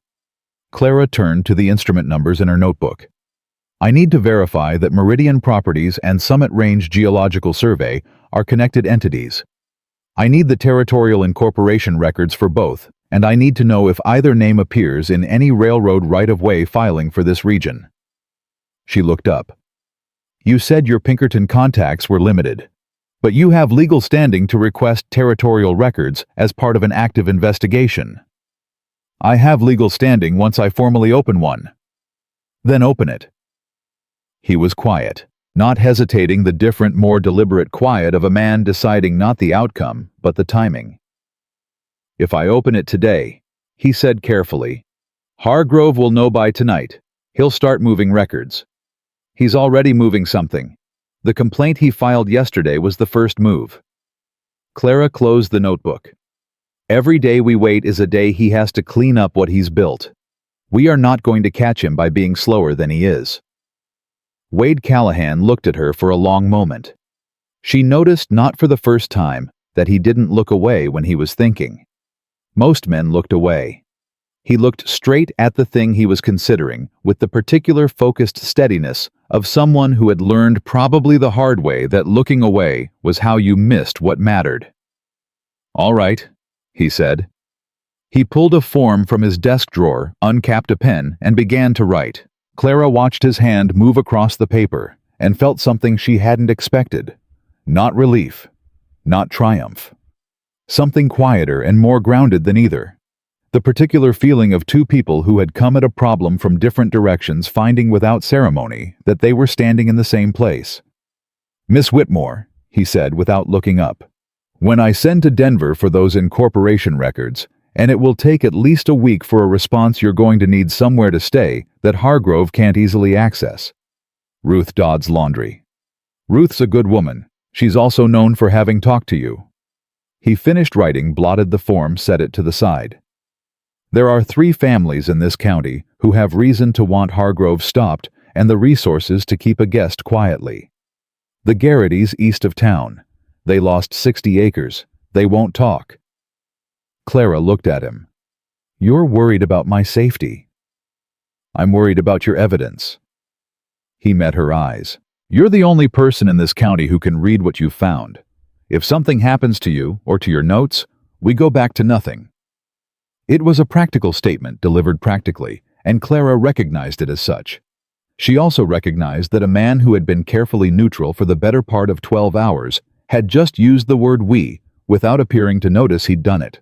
Clara turned to the instrument numbers in her notebook. "I need to verify that Meridian Properties and Summit Range Geological Survey are connected entities. I need the territorial incorporation records for both, and I need to know if either name appears in any railroad right-of-way filing for this region." She looked up. "You said your Pinkerton contacts were limited, but you have legal standing to request territorial records as part of an active investigation." "I have legal standing once I formally open one." "Then open it." He was quiet, not hesitating, the different, more deliberate quiet of a man deciding not the outcome, but the timing. "If I open it today," he said carefully, "Hargrove will know by tonight. He'll start moving records. He's already moving something. The complaint he filed yesterday was the first move." Clara closed the notebook. "Every day we wait is a day he has to clean up what he's built. We are not going to catch him by being slower than he is." Wade Callahan looked at her for a long moment. She noticed, not for the first time, that he didn't look away when he was thinking. Most men looked away. He looked straight at the thing he was considering with the particular focused steadiness of someone who had learned, probably the hard way, that looking away was how you missed what mattered. "All right," he said. He pulled a form from his desk drawer, uncapped a pen, and began to write. Clara watched his hand move across the paper and felt something she hadn't expected. Not relief, not triumph. Something quieter and more grounded than either. The particular feeling of two people who had come at a problem from different directions, finding without ceremony that they were standing in the same place. "Miss Whitmore," he said without looking up, "when I send to Denver for those incorporation records, and it will take at least a week for a response, you're going to need somewhere to stay that Hargrove can't easily access. Ruth Dodd's laundry. Ruth's a good woman. She's also known for having talked to you." He finished writing, blotted the form, set it to the side. "There are 3 families in this county who have reason to want Hargrove stopped and the resources to keep a guest quietly. The Gitys east of town. They lost 60 acres. They won't talk." Clara looked at him. "You're worried about my safety." "I'm worried about your evidence." He met her eyes. "You're the only person in this county who can read what you've found. If something happens to you or to your notes, we go back to nothing." It was a practical statement delivered practically, and Clara recognized it as such. She also recognized that a man who had been carefully neutral for the better part of 12 hours had just used the word "we" without appearing to notice he'd done it.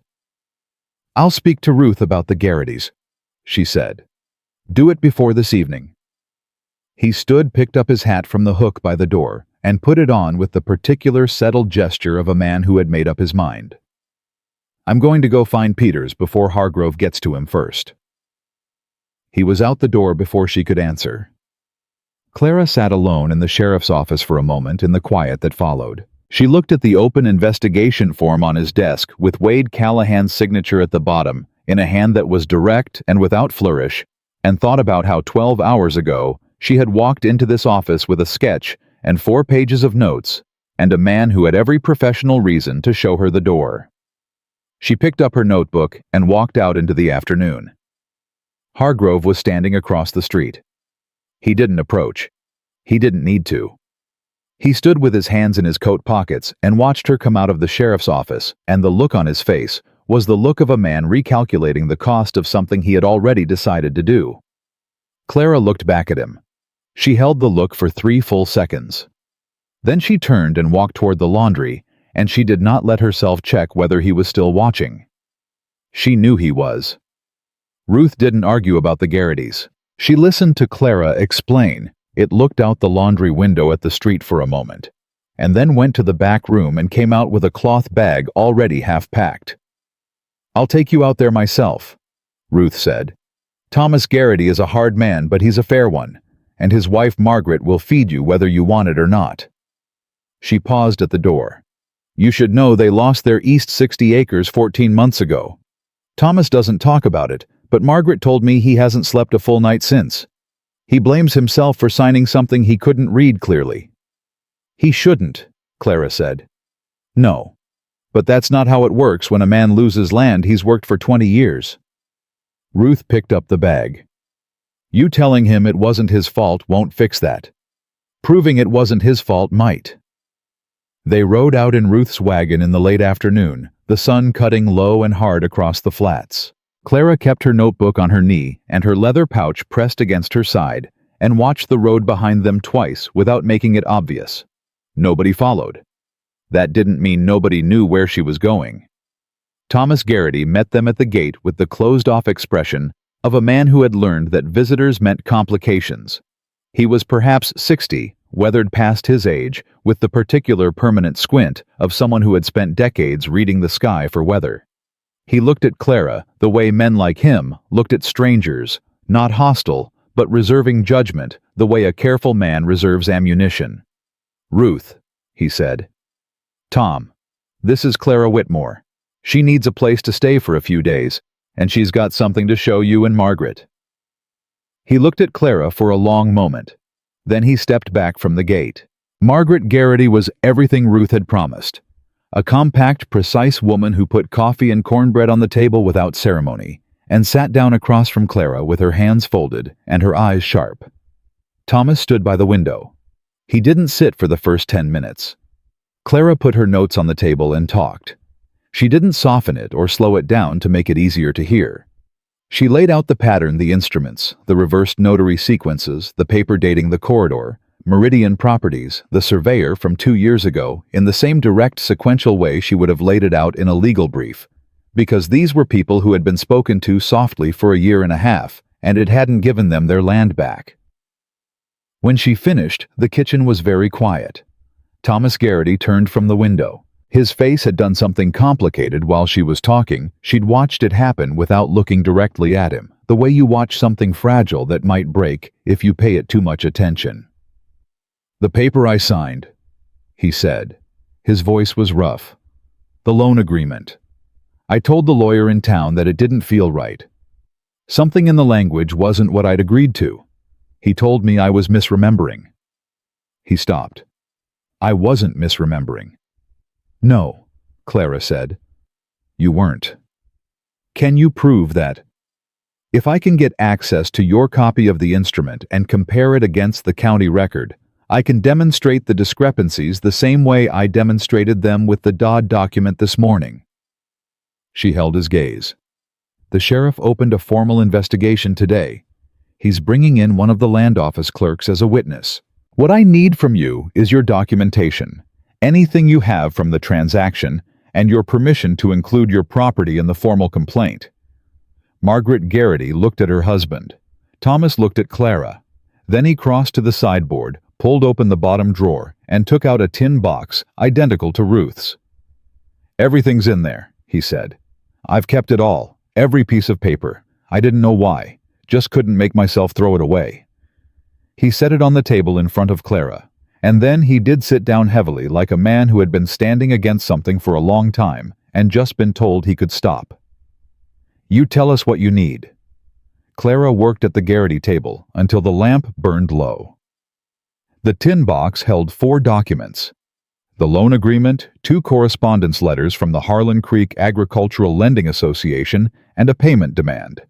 "I'll speak to Ruth about the Gitys," she said. "Do it before this evening." He stood, picked up his hat from the hook by the door, and put it on with the particular settled gesture of a man who had made up his mind. "I'm going to go find Peters before Hargrove gets to him first." He was out the door before she could answer. Clara sat alone in the sheriff's office for a moment in the quiet that followed. She looked at the open investigation form on his desk with Wade Callahan's signature at the bottom in a hand that was direct and without flourish, and thought about how 12 hours ago she had walked into this office with a sketch and 4 pages of notes, and a man who had every professional reason to show her the door. She picked up her notebook and walked out into the afternoon. Hargrove was standing across the street. He didn't approach. He didn't need to. He stood with his hands in his coat pockets and watched her come out of the sheriff's office, and the look on his face was the look of a man recalculating the cost of something he had already decided to do. Clara looked back at him. She held the look for 3 full seconds. Then she turned and walked toward the laundry, and she did not let herself check whether he was still watching. She knew he was. Ruth didn't argue about the Gitys. She listened to Clara explain. It looked out the laundry window at the street for a moment, and then went to the back room and came out with a cloth bag already half packed. "I'll take you out there myself," Ruth said. "Thomas Garrity is a hard man, but he's a fair one, and his wife Margaret will feed you whether you want it or not." She paused at the door. "You should know they lost their east 60 acres 14 months ago. Thomas doesn't talk about it, but Margaret told me he hasn't slept a full night since. He blames himself for signing something he couldn't read clearly. He shouldn't, Clara said. No. But that's not how it works when a man loses land he's worked for 20 years. Ruth picked up the bag. You telling him it wasn't his fault won't fix that. Proving it wasn't his fault might. They rode out in Ruth's wagon in the late afternoon, the sun cutting low and hard across the flats. Clara kept her notebook on her knee and her leather pouch pressed against her side, and watched the road behind them twice without making it obvious. Nobody followed. That didn't mean nobody knew where she was going. Thomas Garrity met them at the gate with the closed-off expression of a man who had learned that visitors meant complications. He was perhaps 60, weathered past his age, with the particular permanent squint of someone who had spent decades reading the sky for weather. He looked at Clara the way men like him looked at strangers, not hostile, but reserving judgment the way a careful man reserves ammunition. Ruth, he said. Tom, this is Clara Whitmore. She needs a place to stay for a few days, and she's got something to show you and Margaret. He looked at Clara for a long moment. Then he stepped back from the gate. Margaret Garrity was everything Ruth had promised. A compact, precise woman who put coffee and cornbread on the table without ceremony, and sat down across from Clara with her hands folded and her eyes sharp. Thomas stood by the window. He didn't sit for the first 10 minutes. Clara put her notes on the table and talked. She didn't soften it or slow it down to make it easier to hear. She laid out the pattern, the instruments, the reversed notary sequences, the paper dating the corridor, Meridian properties, the surveyor from 2 years ago, in the same direct sequential way she would have laid it out in a legal brief, because these were people who had been spoken to softly for a year and a half, and it hadn't given them their land back. When she finished, the kitchen was very quiet. Thomas Garrity turned from the window. His face had done something complicated while she was talking. She'd watched it happen without looking directly at him, the way you watch something fragile that might break if you pay it too much attention. The paper I signed, he said. His voice was rough. The loan agreement. I told the lawyer in town that it didn't feel right. Something in the language wasn't what I'd agreed to. He told me I was misremembering. He stopped. I wasn't misremembering. No, Clara said. You weren't. Can you prove that? If I can get access to your copy of the instrument and compare it against the county record, I can demonstrate the discrepancies the same way I demonstrated them with the Dodd document this morning. She held his gaze. The sheriff opened a formal investigation today. He's bringing in one of the land office clerks as a witness. What I need from you is your documentation, anything you have from the transaction, and your permission to include your property in the formal complaint. Margaret Garrity looked at her husband. Thomas looked at Clara. Then he crossed to the sideboard, pulled open the bottom drawer, and took out a tin box identical to Ruth's. Everything's in there, he said. I've kept it all, every piece of paper. I didn't know why, just couldn't make myself throw it away. He set it on the table in front of Clara, and then he did sit down heavily like a man who had been standing against something for a long time and just been told he could stop. You tell us what you need. Clara worked at the Garrity table until the lamp burned low. The tin box held 4 documents: the loan agreement, 2 correspondence letters from the Harlan Creek Agricultural Lending Association, and a payment demand.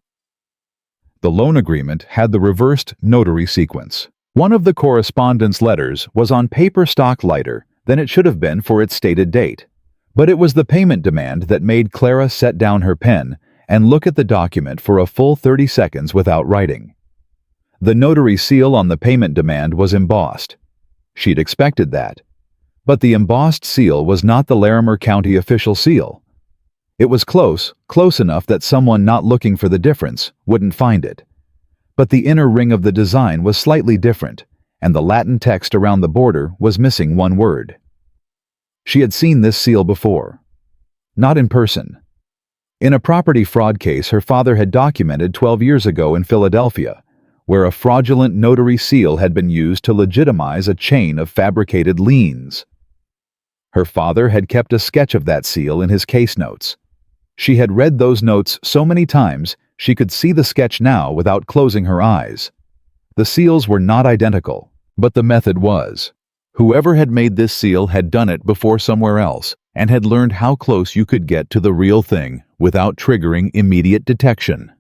The loan agreement had the reversed notary sequence. One of the correspondence letters was on paper stock lighter than it should have been for its stated date, but it was the payment demand that made Clara set down her pen and look at the document for a full 30 seconds without writing. The notary seal on the payment demand was embossed. She'd expected that. But the embossed seal was not the Larimer County official seal. It was close enough that someone not looking for the difference wouldn't find it. But the inner ring of the design was slightly different, and the Latin text around the border was missing one word. She had seen this seal before. Not in person. In a property fraud case her father had documented 12 years ago in Philadelphia, where a fraudulent notary seal had been used to legitimize a chain of fabricated liens. Her father had kept a sketch of that seal in his case notes. She had read those notes so many times she could see the sketch now without closing her eyes. The seals were not identical, but the method was. Whoever had made this seal had done it before somewhere else and had learned how close you could get to the real thing without triggering immediate detection.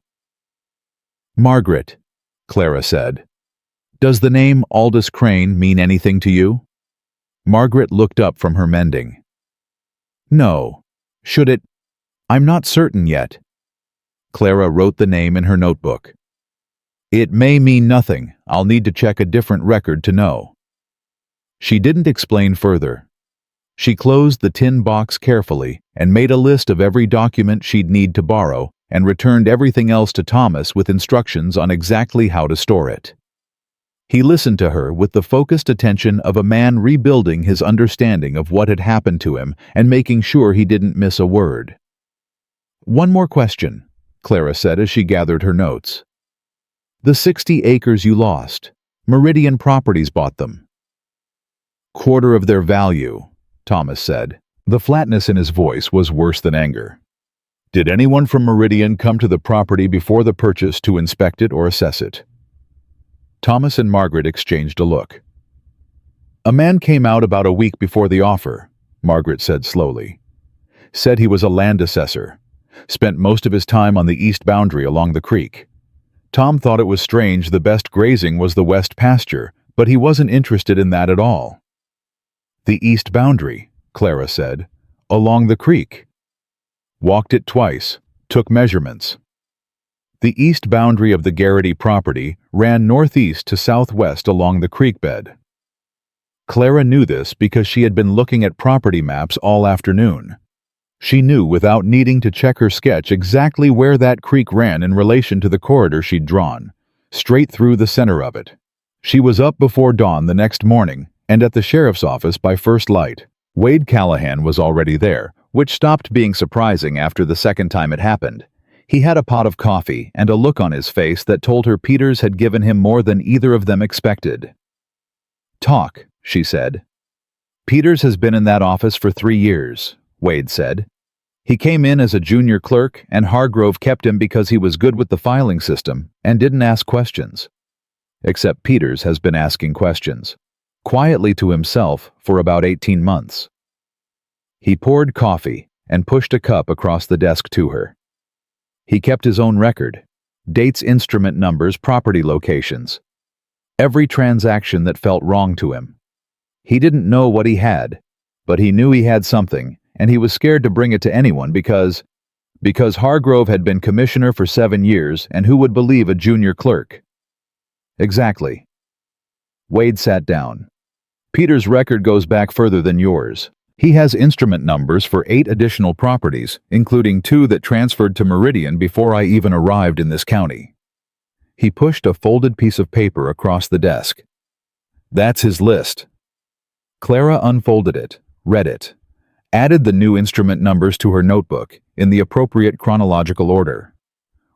"Margaret," Clara said. "Does the name Aldous Crane mean anything to you?" Margaret looked up from her mending. "No. Should it? I'm not certain yet." Clara wrote the name in her notebook. "It may mean nothing. I'll need to check a different record to know." She didn't explain further. She closed the tin box carefully and made a list of every document she'd need to borrow and returned everything else to Thomas with instructions on exactly how to store it. He listened to her with the focused attention of a man rebuilding his understanding of what had happened to him and making sure he didn't miss a word. "One more question," Clara said as she gathered her notes. "The 60 acres you lost, Meridian Properties bought them." "Quarter of their value," Thomas said. The flatness in his voice was worse than anger. "Did anyone from Meridian come to the property before the purchase to inspect it or assess it?" Thomas and Margaret exchanged a look. "A man came out about a week before the offer," Margaret said slowly. "Said he was a land assessor. Spent most of his time on the east boundary along the creek. Tom thought it was strange the best grazing was the west pasture, but he wasn't interested in that at all." "The east boundary," Clara said. "Along the creek." "Walked it twice. Took measurements." The east boundary of the Gitys property ran northeast to southwest along the creek bed. Clara knew this because she had been looking at property maps all afternoon. She knew without needing to check her sketch exactly where that creek ran in relation to the corridor she'd drawn, straight through the center of it. She was up before dawn the next morning and at the sheriff's office by first light. Wade Callahan was already there, which stopped being surprising after the second time it happened. He had a pot of coffee and a look on his face that told her Peters had given him more than either of them expected. "Talk," she said. "Peters has been in that office for 3 years, Wade said. "He came in as a junior clerk and Hargrove kept him because he was good with the filing system and didn't ask questions. Except Peters has been asking questions, quietly to himself for about 18 months. He poured coffee and pushed a cup across the desk to her. He kept his own record, dates, instrument numbers, property locations. Every transaction that felt wrong to him. He didn't know what he had, but he knew he had something, and he was scared to bring it to anyone because Hargrove had been commissioner for 7 years, and who would believe a junior clerk?" "Exactly." Wade sat down. "Peter's record goes back further than yours. He has instrument numbers for 8 additional properties, including 2 that transferred to Meridian before I even arrived in this county." He pushed a folded piece of paper across the desk. "That's his list." Clara unfolded it, read it, added the new instrument numbers to her notebook in the appropriate chronological order.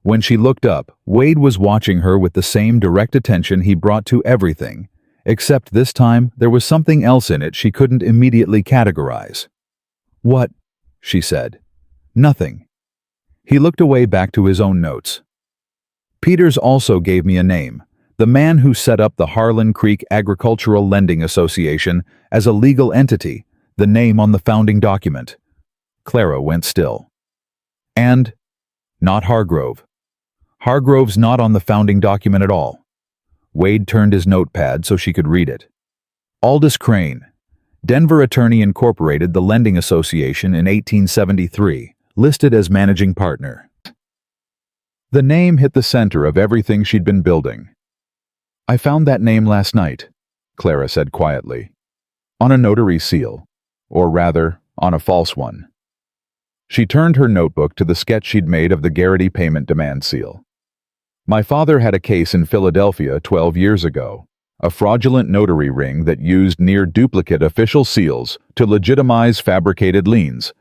When she looked up, Wade was watching her with the same direct attention he brought to everything, except this time there was something else in it she couldn't immediately categorize. "What?" she said. "Nothing." He looked away back to his own notes. "Peters also gave me a name, the man who set up the Harlan Creek Agricultural Lending Association as a legal entity, the name on the founding document." Clara went still. "And not Hargrove. Hargrove's not on the founding document at all." Wade turned his notepad so she could read it. "Aldous Crane, Denver Attorney incorporated the Lending Association in 1873, listed as managing partner." The name hit the center of everything she'd been building. "I found that name last night," Clara said quietly. "On a notary seal. Or rather, on a false one." She turned her notebook to the sketch she'd made of the Garrity payment demand seal. "My father had a case in Philadelphia 12 years ago, a fraudulent notary ring that used near-duplicate official seals to legitimize fabricated liens.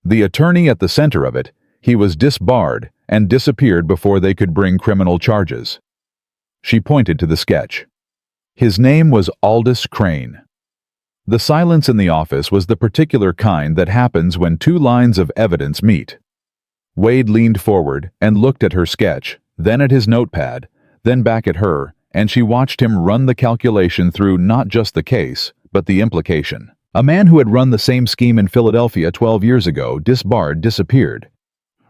The attorney at the center of it, he was disbarred and disappeared before they could bring criminal charges." She pointed to the sketch. "His name was Aldous Crane." The silence in the office was the particular kind that happens when 2 lines of evidence meet. Wade leaned forward and looked at her sketch, then at his notepad, then back at her, and she watched him run the calculation through not just the case, but the implication. A man who had run the same scheme in Philadelphia 12 years ago, disbarred, disappeared.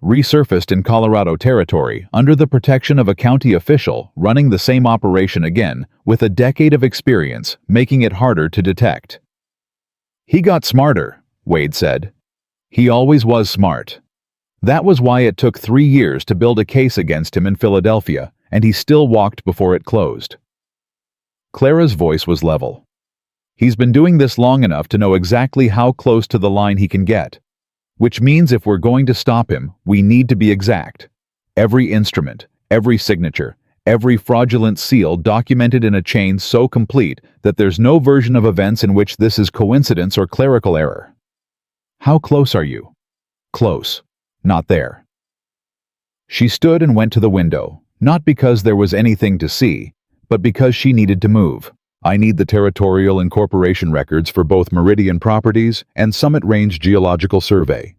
Resurfaced in Colorado territory under the protection of a county official running the same operation again with a decade of experience, making it harder to detect. He got smarter, Wade said. He always was smart. That was why it took 3 years to build a case against him in Philadelphia, and he still walked before it closed. Clara's voice was level. He's been doing this long enough to know exactly how close to the line he can get. Which means if we're going to stop him, we need to be exact. Every instrument, every signature, every fraudulent seal documented in a chain so complete that there's no version of events in which this is coincidence or clerical error. How close are you? Close. Not there. She stood and went to the window, not because there was anything to see, but because she needed to move. I need the territorial incorporation records for both Meridian Properties and Summit Range Geological Survey.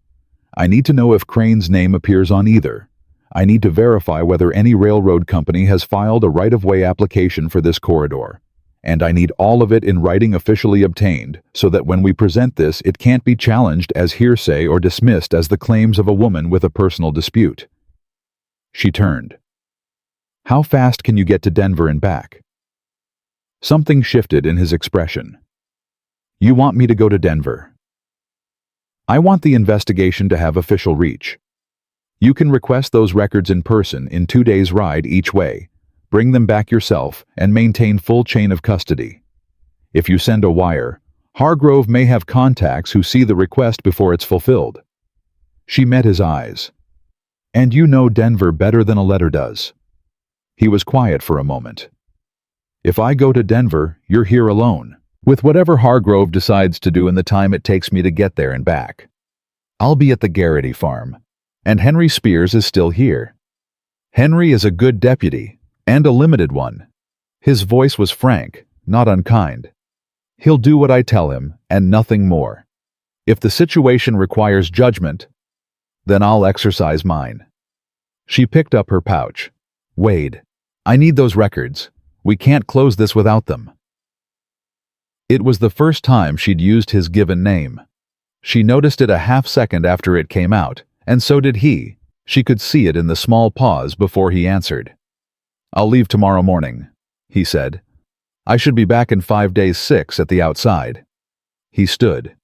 I need to know if Crane's name appears on either. I need to verify whether any railroad company has filed a right-of-way application for this corridor. And I need all of it in writing officially obtained, so that when we present this, it can't be challenged as hearsay or dismissed as the claims of a woman with a personal dispute. She turned. How fast can you get to Denver and back? Something shifted in his expression. You want me to go to Denver? I want the investigation to have official reach. You can request those records in person in 2 days' ride each way, bring them back yourself, and maintain full chain of custody. If you send a wire, Hargrove may have contacts who see the request before it's fulfilled. She met his eyes. And you know Denver better than a letter does. He was quiet for a moment. If I go to Denver, you're here alone, with whatever Hargrove decides to do in the time it takes me to get there and back. I'll be at the Gitys farm, and Henry Spears is still here. Henry is a good deputy, and a limited one. His voice was frank, not unkind. He'll do what I tell him, and nothing more. If the situation requires judgment, then I'll exercise mine. She picked up her pouch. Wade, I need those records. We can't close this without them. It was the first time she'd used his given name. She noticed it a half-second after it came out, and so did he. She could see it in the small pause before he answered. I'll leave tomorrow morning, he said. I should be back in 5 days 6 at the outside. He stood.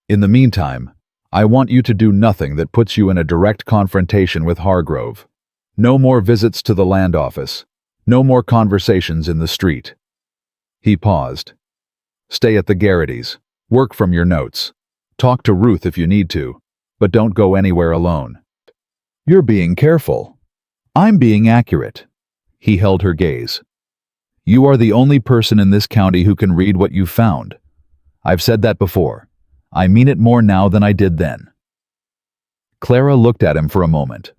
In the meantime, I want you to do nothing that puts you in a direct confrontation with Hargrove. No more visits to the land office. No more conversations in the street. He paused. Stay at the Gitys. Work from your notes. Talk to Ruth if you need to, but don't go anywhere alone. You're being careful. I'm being accurate. He held her gaze. You are the only person in this county who can read what you've found. I've said that before. I mean it more now than I did then. Clara looked at him for a moment.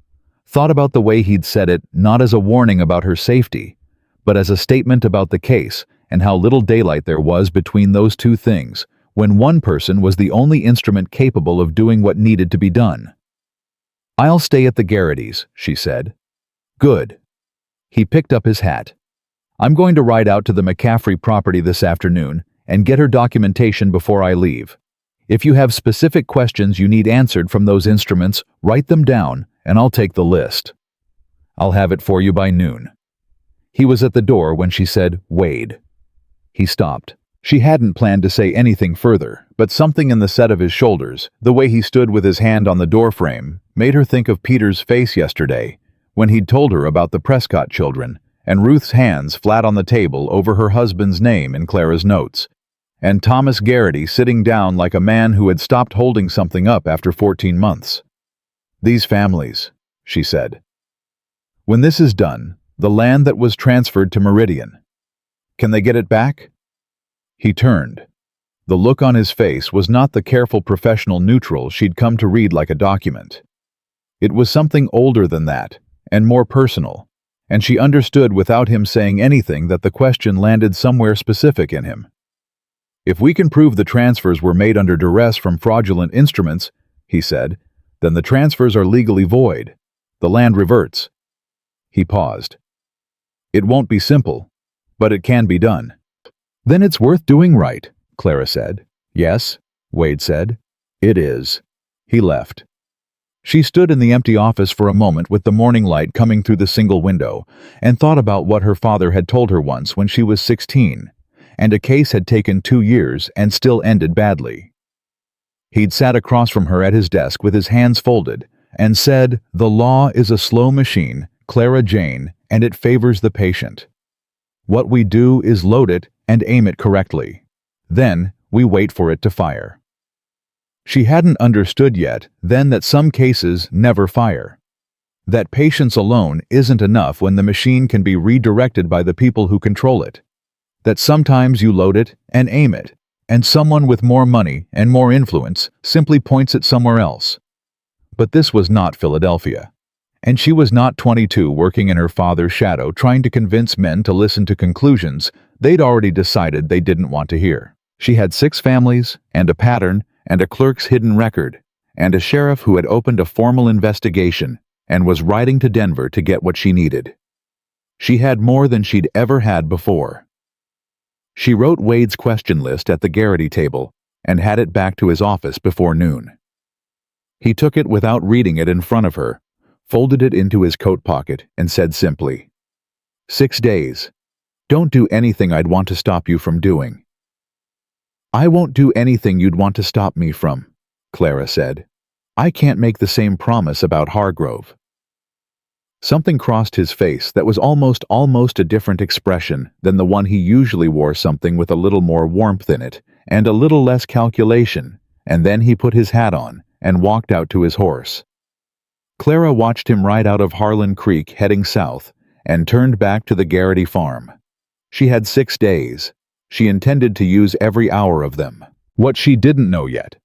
Thought about the way he'd said it not as a warning about her safety, but as a statement about the case and how little daylight there was between those two things when one person was the only instrument capable of doing what needed to be done. I'll stay at the Gitys, she said. Good. He picked up his hat. I'm going to ride out to the McCaffrey property this afternoon and get her documentation before I leave. If you have specific questions you need answered from those instruments, write them down, and I'll take the list. I'll have it for you by noon. He was at the door when she said, Wade. He stopped. She hadn't planned to say anything further, but something in the set of his shoulders, the way he stood with his hand on the doorframe, made her think of Peter's face yesterday, when he'd told her about the Prescott children, and Ruth's hands flat on the table over her husband's name in Clara's notes, and Thomas Garrity sitting down like a man who had stopped holding something up after 14 months. These families, she said. When this is done, the land that was transferred to Meridian, can they get it back? He turned. The look on his face was not the careful professional neutral she'd come to read like a document. It was something older than that, and more personal, and she understood without him saying anything that the question landed somewhere specific in him. If we can prove the transfers were made under duress from fraudulent instruments, he said, then the transfers are legally void. The land reverts. He paused. It won't be simple, but it can be done. Then it's worth doing right, Clara said. Yes, Wade said. It is. He left. She stood in the empty office for a moment with the morning light coming through the single window and thought about what her father had told her once when she was 16, and a case had taken 2 years and still ended badly. He'd sat across from her at his desk with his hands folded and said, "The law is a slow machine, Clara Jane, and it favors the patient. What we do is load it and aim it correctly. Then we wait for it to fire." She hadn't understood yet then that some cases never fire. That patience alone isn't enough when the machine can be redirected by the people who control it. That sometimes you load it and aim it, and someone with more money and more influence simply points it somewhere else. But this was not Philadelphia. And she was not 22 working in her father's shadow trying to convince men to listen to conclusions they'd already decided they didn't want to hear. She had 6 families, and a pattern, and a clerk's hidden record, and a sheriff who had opened a formal investigation and was riding to Denver to get what she needed. She had more than she'd ever had before. She wrote Wade's question list at the Gitys table and had it back to his office before noon. He took it without reading it in front of her, folded it into his coat pocket, and said simply, 6 days. Don't do anything I'd want to stop you from doing. I won't do anything you'd want to stop me from, Clara said. I can't make the same promise about Hargrove. Something crossed his face that was almost a different expression than the one he usually wore, something with a little more warmth in it and a little less calculation, and then he put his hat on and walked out to his horse. Clara watched him ride out of Harlan Creek heading south and turned back to the Gitys farm. She had 6 days. She intended to use every hour of them. What she didn't know yet,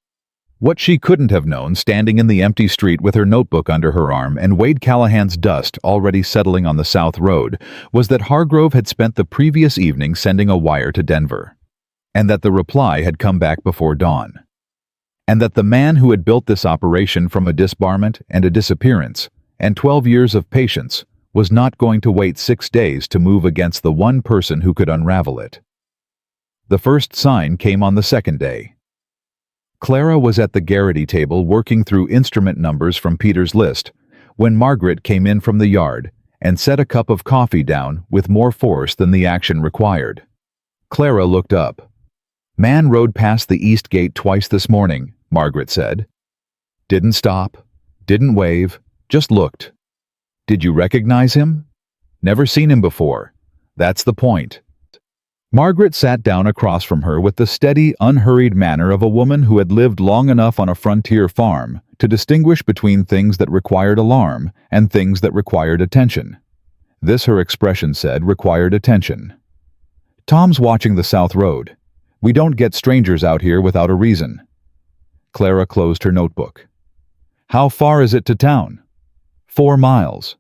what she couldn't have known standing in the empty street with her notebook under her arm and Wade Callahan's dust already settling on the south road, was that Hargrove had spent the previous evening sending a wire to Denver, and that the reply had come back before dawn, and that the man who had built this operation from a disbarment and a disappearance and 12 years of patience was not going to wait 6 days to move against the one person who could unravel it. The first sign came on the second day. Clara was at the Gitys table working through instrument numbers from Peter's list when Margaret came in from the yard and set a cup of coffee down with more force than the action required. Clara looked up. "Man rode past the east gate twice this morning," Margaret said. "Didn't stop, didn't wave, just looked. Did you recognize him? Never seen him before. That's the point." Margaret sat down across from her with the steady, unhurried manner of a woman who had lived long enough on a frontier farm to distinguish between things that required alarm and things that required attention. This, her expression said, required attention. "Tom's watching the south road. We don't get strangers out here without a reason." Clara closed her notebook. "How far is it to town?" 4 miles.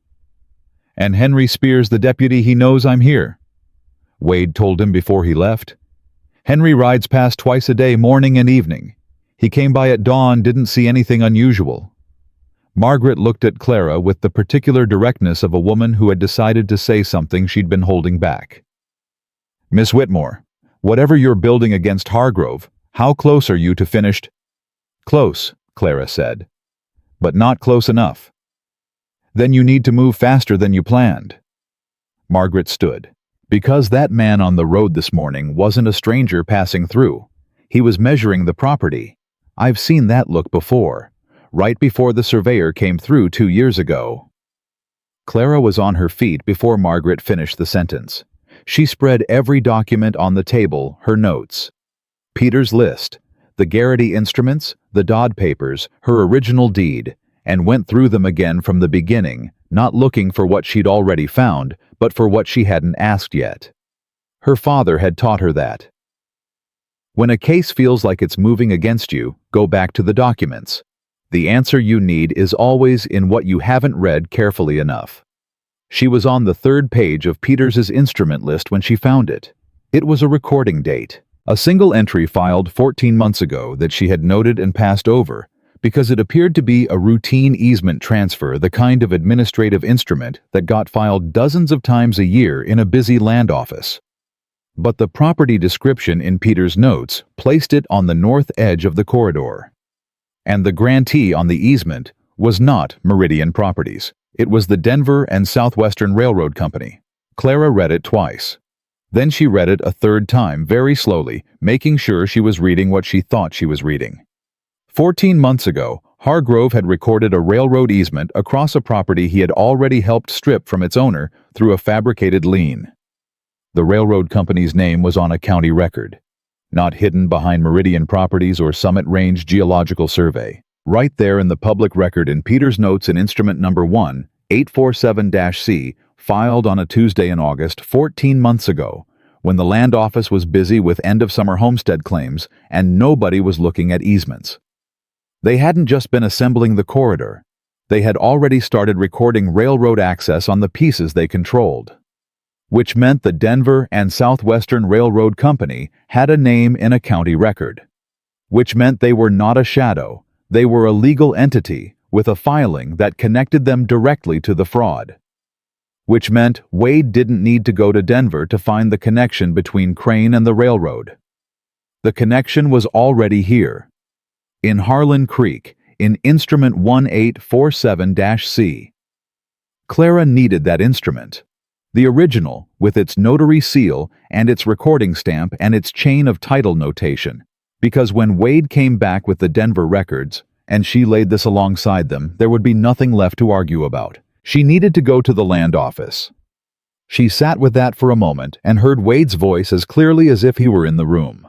"And Henry Spears the deputy, he knows I'm here?" Wade told him before he left. "Henry rides past twice a day, morning and evening. He came by at dawn, didn't see anything unusual." Margaret looked at Clara with the particular directness of a woman who had decided to say something she'd been holding back. "Miss Whitmore, whatever you're building against Hargrove, how close are you to finished?" "Close," Clara said, "but not close enough." "Then you need to move faster than you planned." Margaret stood. "Because that man on the road this morning wasn't a stranger passing through. He was measuring the property. I've seen that look before, right before the surveyor came through 2 years ago." Clara was on her feet before Margaret finished the sentence. She spread every document on the table, her notes. Peter's list, the Gitys instruments, the Dodd papers, her original deed, and went through them again from the beginning, not looking for what she'd already found, but for what she hadn't asked yet. Her father had taught her that. When a case feels like it's moving against you, go back to the documents. The answer you need is always in what you haven't read carefully enough. She was on the 3rd page of Peters's instrument list when she found it. It was a recording date, a single entry filed 14 months ago that she had noted and passed over, because it appeared to be a routine easement transfer, the kind of administrative instrument that got filed dozens of times a year in a busy land office. But the property description in Peter's notes placed it on the north edge of the corridor. And the grantee on the easement was not Meridian Properties. It was the Denver and Southwestern Railroad Company. Clara read it twice. Then she read it a third time very slowly, making sure she was reading what she thought she was reading. 14 months ago, Hargrove had recorded a railroad easement across a property he had already helped strip from its owner through a fabricated lien. The railroad company's name was on a county record, not hidden behind Meridian Properties or Summit Range Geological Survey. Right there in the public record in Peter's notes in instrument number 1, 847-C, filed on a Tuesday in August 14 months ago, when the land office was busy with end-of-summer homestead claims and nobody was looking at easements. They hadn't just been assembling the corridor. They had already started recording railroad access on the pieces they controlled, which meant the Denver and Southwestern Railroad Company had a name in a county record, which meant they were not a shadow. They were a legal entity with a filing that connected them directly to the fraud, which meant Wade didn't need to go to Denver to find the connection between Crane and the railroad. The connection was already here, in Harlan Creek, in instrument 1847-C. Clara needed that instrument, the original with its notary seal and its recording stamp and its chain of title notation, because when Wade came back with the Denver records, and she laid this alongside them, there would be nothing left to argue about. She needed to go to the land office. She sat with that for a moment and heard Wade's voice as clearly as if he were in the room.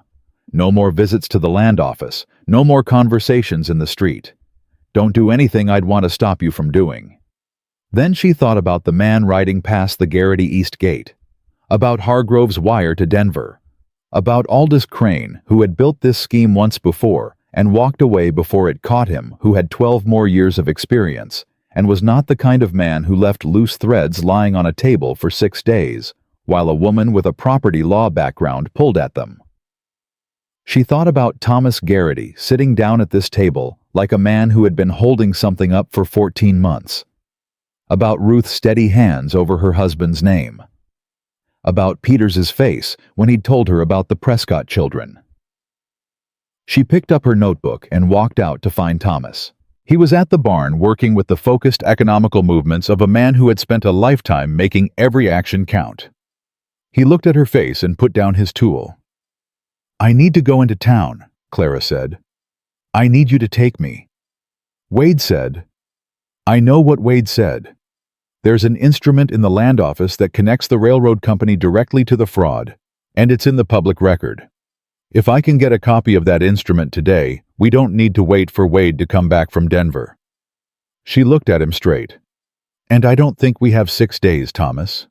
No more visits to the land office, no more conversations in the street. Don't do anything I'd want to stop you from doing. Then she thought about the man riding past the Garrity East Gate, about Hargrove's wire to Denver, about Aldous Crane, who had built this scheme once before and walked away before it caught him, who had 12 more years of experience, and was not the kind of man who left loose threads lying on a table for 6 days, while a woman with a property law background pulled at them. She thought about Thomas Garrity sitting down at this table like a man who had been holding something up for 14 months, about Ruth's steady hands over her husband's name, about Peters's face when he'd told her about the Prescott children. She picked up her notebook and walked out to find Thomas. He was at the barn working with the focused economical movements of a man who had spent a lifetime making every action count. He looked at her face and put down his tool. "I need to go into town," Clara said. "I need you to take me." Wade said, "I know what Wade said. There's an instrument in the land office that connects the railroad company directly to the fraud, and it's in the public record. If I can get a copy of that instrument today, we don't need to wait for Wade to come back from Denver." She looked at him straight. "And I don't think we have 6 days, Thomas."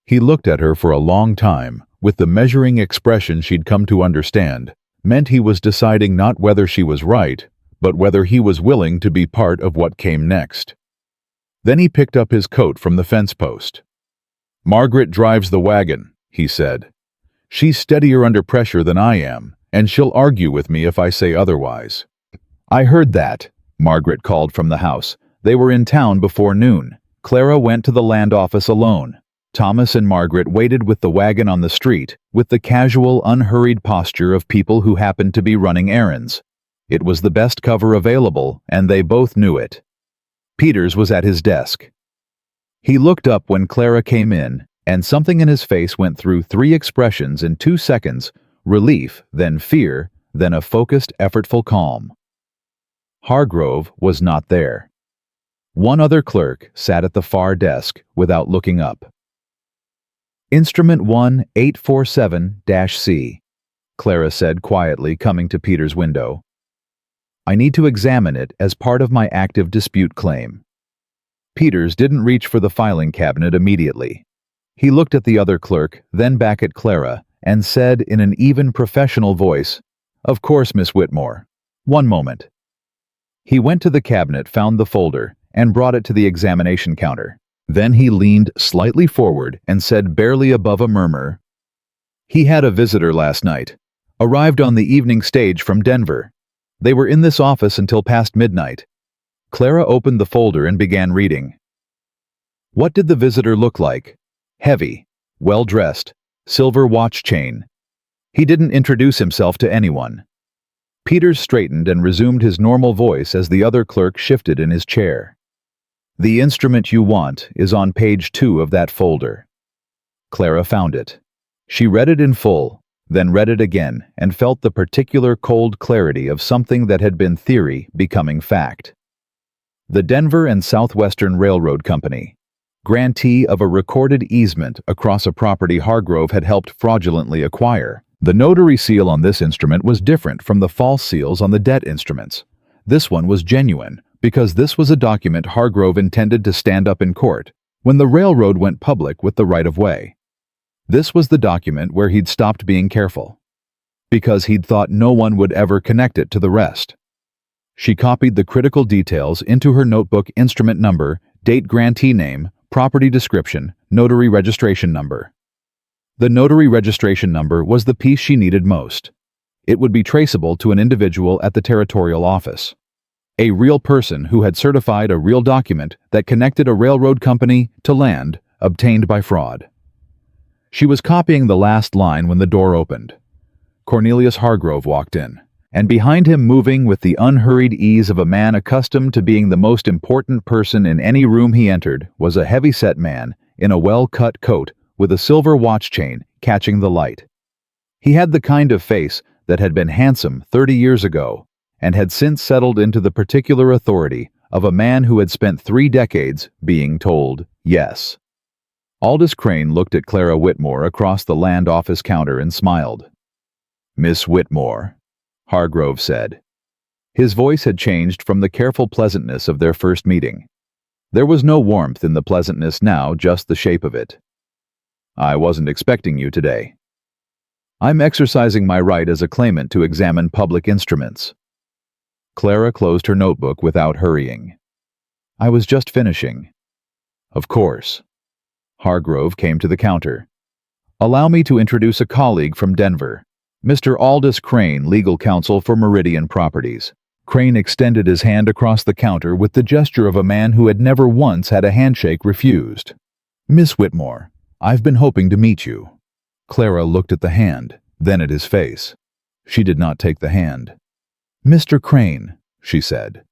He looked at her for a long time, with the measuring expression she'd come to understand, meant he was deciding not whether she was right, but whether he was willing to be part of what came next. Then he picked up his coat from the fence post. "Margaret drives the wagon," he said. "She's steadier under pressure than I am, and she'll argue with me if I say otherwise." "I heard that," Margaret called from the house. They were in town before noon. Clara went to the land office alone. Thomas and Margaret waited with the wagon on the street, with the casual, unhurried posture of people who happened to be running errands. It was the best cover available, and they both knew it. Peters was at his desk. He looked up when Clara came in, and something in his face went through 3 expressions in 2 seconds: relief, then fear, then a focused, effortful calm. Hargrove was not there. One other clerk sat at the far desk without looking up. "Instrument 1847-C, Clara said quietly, coming to Peter's window. "I need to examine it as part of my active dispute claim." Peters didn't reach for the filing cabinet immediately. He looked at the other clerk, then back at Clara, and said in an even professional voice, "Of course, Miss Whitmore. One moment." He went to the cabinet, found the folder, and brought it to the examination counter. Then he leaned slightly forward and said, barely above a murmur, "He had a visitor last night. Arrived on the evening stage from Denver. They were in this office until past midnight." Clara opened the folder and began reading. "What did the visitor look like? Heavy, well-dressed, silver watch chain. He didn't introduce himself to anyone. Peters straightened and resumed his normal voice as the other clerk shifted in his chair. The instrument you want is on page 2 of that folder. Clara found it. She read it in full, then read it again, and felt the particular cold clarity of something that had been theory becoming fact. The Denver and Southwestern Railroad Company, grantee of a recorded easement across a property Hargrove had helped fraudulently acquire. The notary seal on this instrument was different from the false seals on the debt instruments. This one was genuine, because this was a document Hargrove intended to stand up in court when the railroad went public with the right-of-way. This was the document where he'd stopped being careful, because he'd thought no one would ever connect it to the rest. She copied the critical details into her notebook: instrument number, date, grantee name, property description, notary registration number. The notary registration number was the piece she needed most. It would be traceable to an individual at the territorial office. A real person who had certified a real document that connected a railroad company to land obtained by fraud. She was copying the last line when the door opened. Cornelius Hargrove walked in, and behind him, moving with the unhurried ease of a man accustomed to being the most important person in any room he entered, was a heavy-set man in a well-cut coat with a silver watch chain catching the light. He had the kind of face that had been handsome 30 years ago and had since settled into the particular authority of a man who had spent 3 decades being told yes. Aldous Crane looked at Clara Whitmore across the land office counter and smiled. "Miss Whitmore," Hargrove said. His voice had changed from the careful pleasantness of their first meeting. There was no warmth in the pleasantness now, just the shape of it. "I wasn't expecting you today. I'm exercising my right as a claimant to examine public instruments." Clara closed her notebook without hurrying. "I was just finishing." "Of course." Hargrove came to the counter. "Allow me to introduce a colleague from Denver, Mr. Aldous Crane, legal counsel for Meridian Properties." Crane extended his hand across the counter with the gesture of a man who had never once had a handshake refused. "Miss Whitmore, I've been hoping to meet you." Clara looked at the hand, then at his face. She did not take the hand. "Mr. Crane," she said,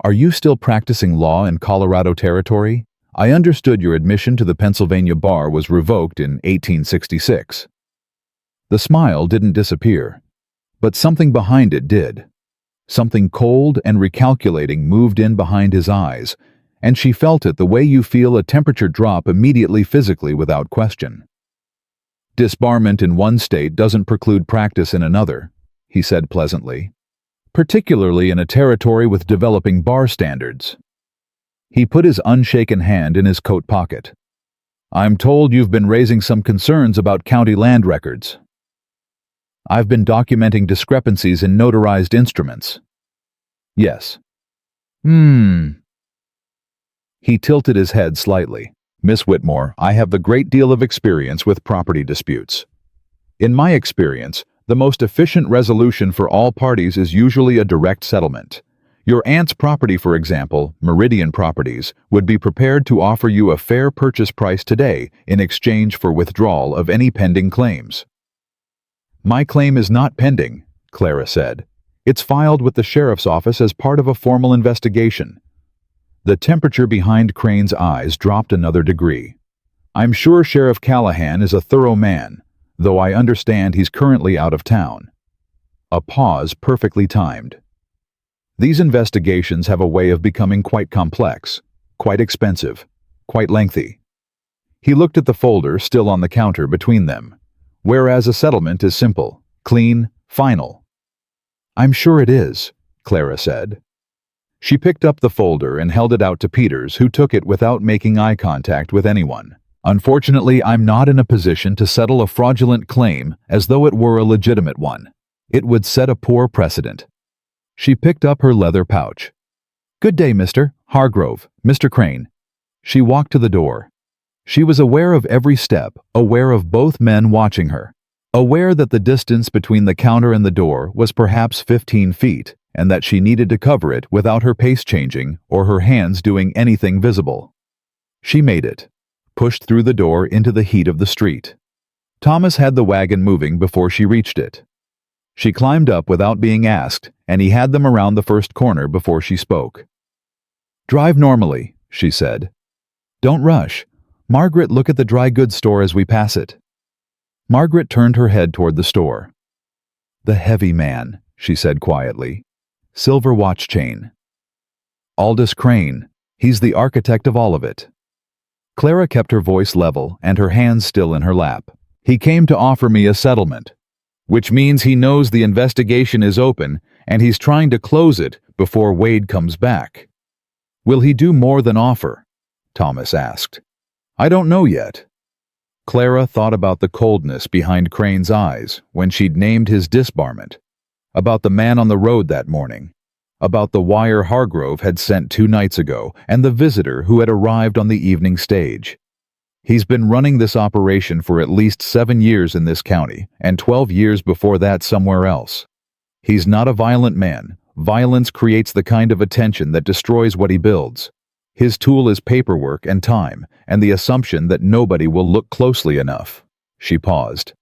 "are you still practicing law in Colorado Territory? I understood your admission to the Pennsylvania bar was revoked in 1866. The smile didn't disappear, but something behind it did. Something cold and recalculating moved in behind his eyes, and she felt it the way you feel a temperature drop immediately physically without question. "Disbarment in one state doesn't preclude practice in another," he said pleasantly, "particularly in a territory with developing bar standards." He put his unshaken hand in his coat pocket. "I'm told you've been raising some concerns about county land records." "I've been documenting discrepancies in notarized instruments." "Yes." He tilted his head slightly. "Miss Whitmore, I have a great deal of experience with property disputes. In my experience, the most efficient resolution for all parties is usually a direct settlement. Your aunt's property, for example, Meridian Properties, would be prepared to offer you a fair purchase price today in exchange for withdrawal of any pending claims." "My claim is not pending," Clara said. "It's filed with the sheriff's office as part of a formal investigation." The temperature behind Crane's eyes dropped another degree. "I'm sure Sheriff Callahan is a thorough man, though I understand he's currently out of town." A pause perfectly timed. "These investigations have a way of becoming quite complex, quite expensive, quite lengthy." He looked at the folder still on the counter between them. "Whereas a settlement is simple, clean, final." "I'm sure it is," Clara said. She picked up the folder and held it out to Peters, who took it without making eye contact with anyone. "Unfortunately, I'm not in a position to settle a fraudulent claim as though it were a legitimate one. It would set a poor precedent." She picked up her leather pouch. "Good day, Mr. Hargrove, Mr. Crane." She walked to the door. She was aware of every step, aware of both men watching her, aware that the distance between the counter and the door was perhaps 15 feet, and that she needed to cover it without her pace changing or her hands doing anything visible. She made it, pushed through the door into the heat of the street. Thomas had the wagon moving before she reached it. She climbed up without being asked, and he had them around the first corner before she spoke. "Drive normally," she said. "Don't rush. Margaret, look at the dry goods store as we pass it." Margaret turned her head toward the store. "The heavy man," she said quietly. "Silver watch chain. Aldous Crane. He's the architect of all of it." Clara kept her voice level and her hands still in her lap. "He came to offer me a settlement, which means he knows the investigation is open and he's trying to close it before Wade comes back." "Will he do more than offer?" Thomas asked. "I don't know yet." Clara thought about the coldness behind Crane's eyes when she'd named his disbarment, about the man on the road that morning, about the wire Hargrove had sent 2 nights ago, and the visitor who had arrived on the evening stage. He's been running this operation for at least 7 years in this county, and 12 years before that somewhere else. He's not a violent man. Violence creates the kind of attention that destroys what he builds. His tool is paperwork and time, and the assumption that nobody will look closely enough. She paused.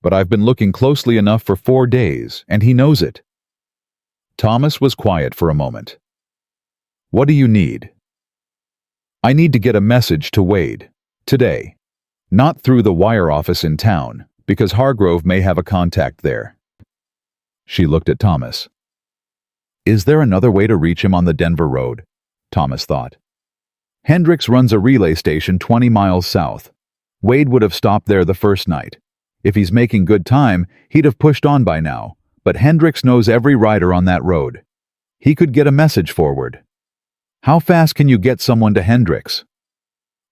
"But I've been looking closely enough for 4 days, and he knows it." Thomas was quiet for a moment. "What do you need?" "I need to get a message to Wade. Today. Not through the wire office in town, because Hargrove may have a contact there." She looked at Thomas. "Is there another way to reach him on the Denver road?" Thomas thought. "Hendricks runs a relay station 20 miles south. Wade would have stopped there the first night. If he's making good time, he'd have pushed on by now, but Hendricks knows every rider on that road. He could get a message forward." "How fast can you get someone to Hendricks?"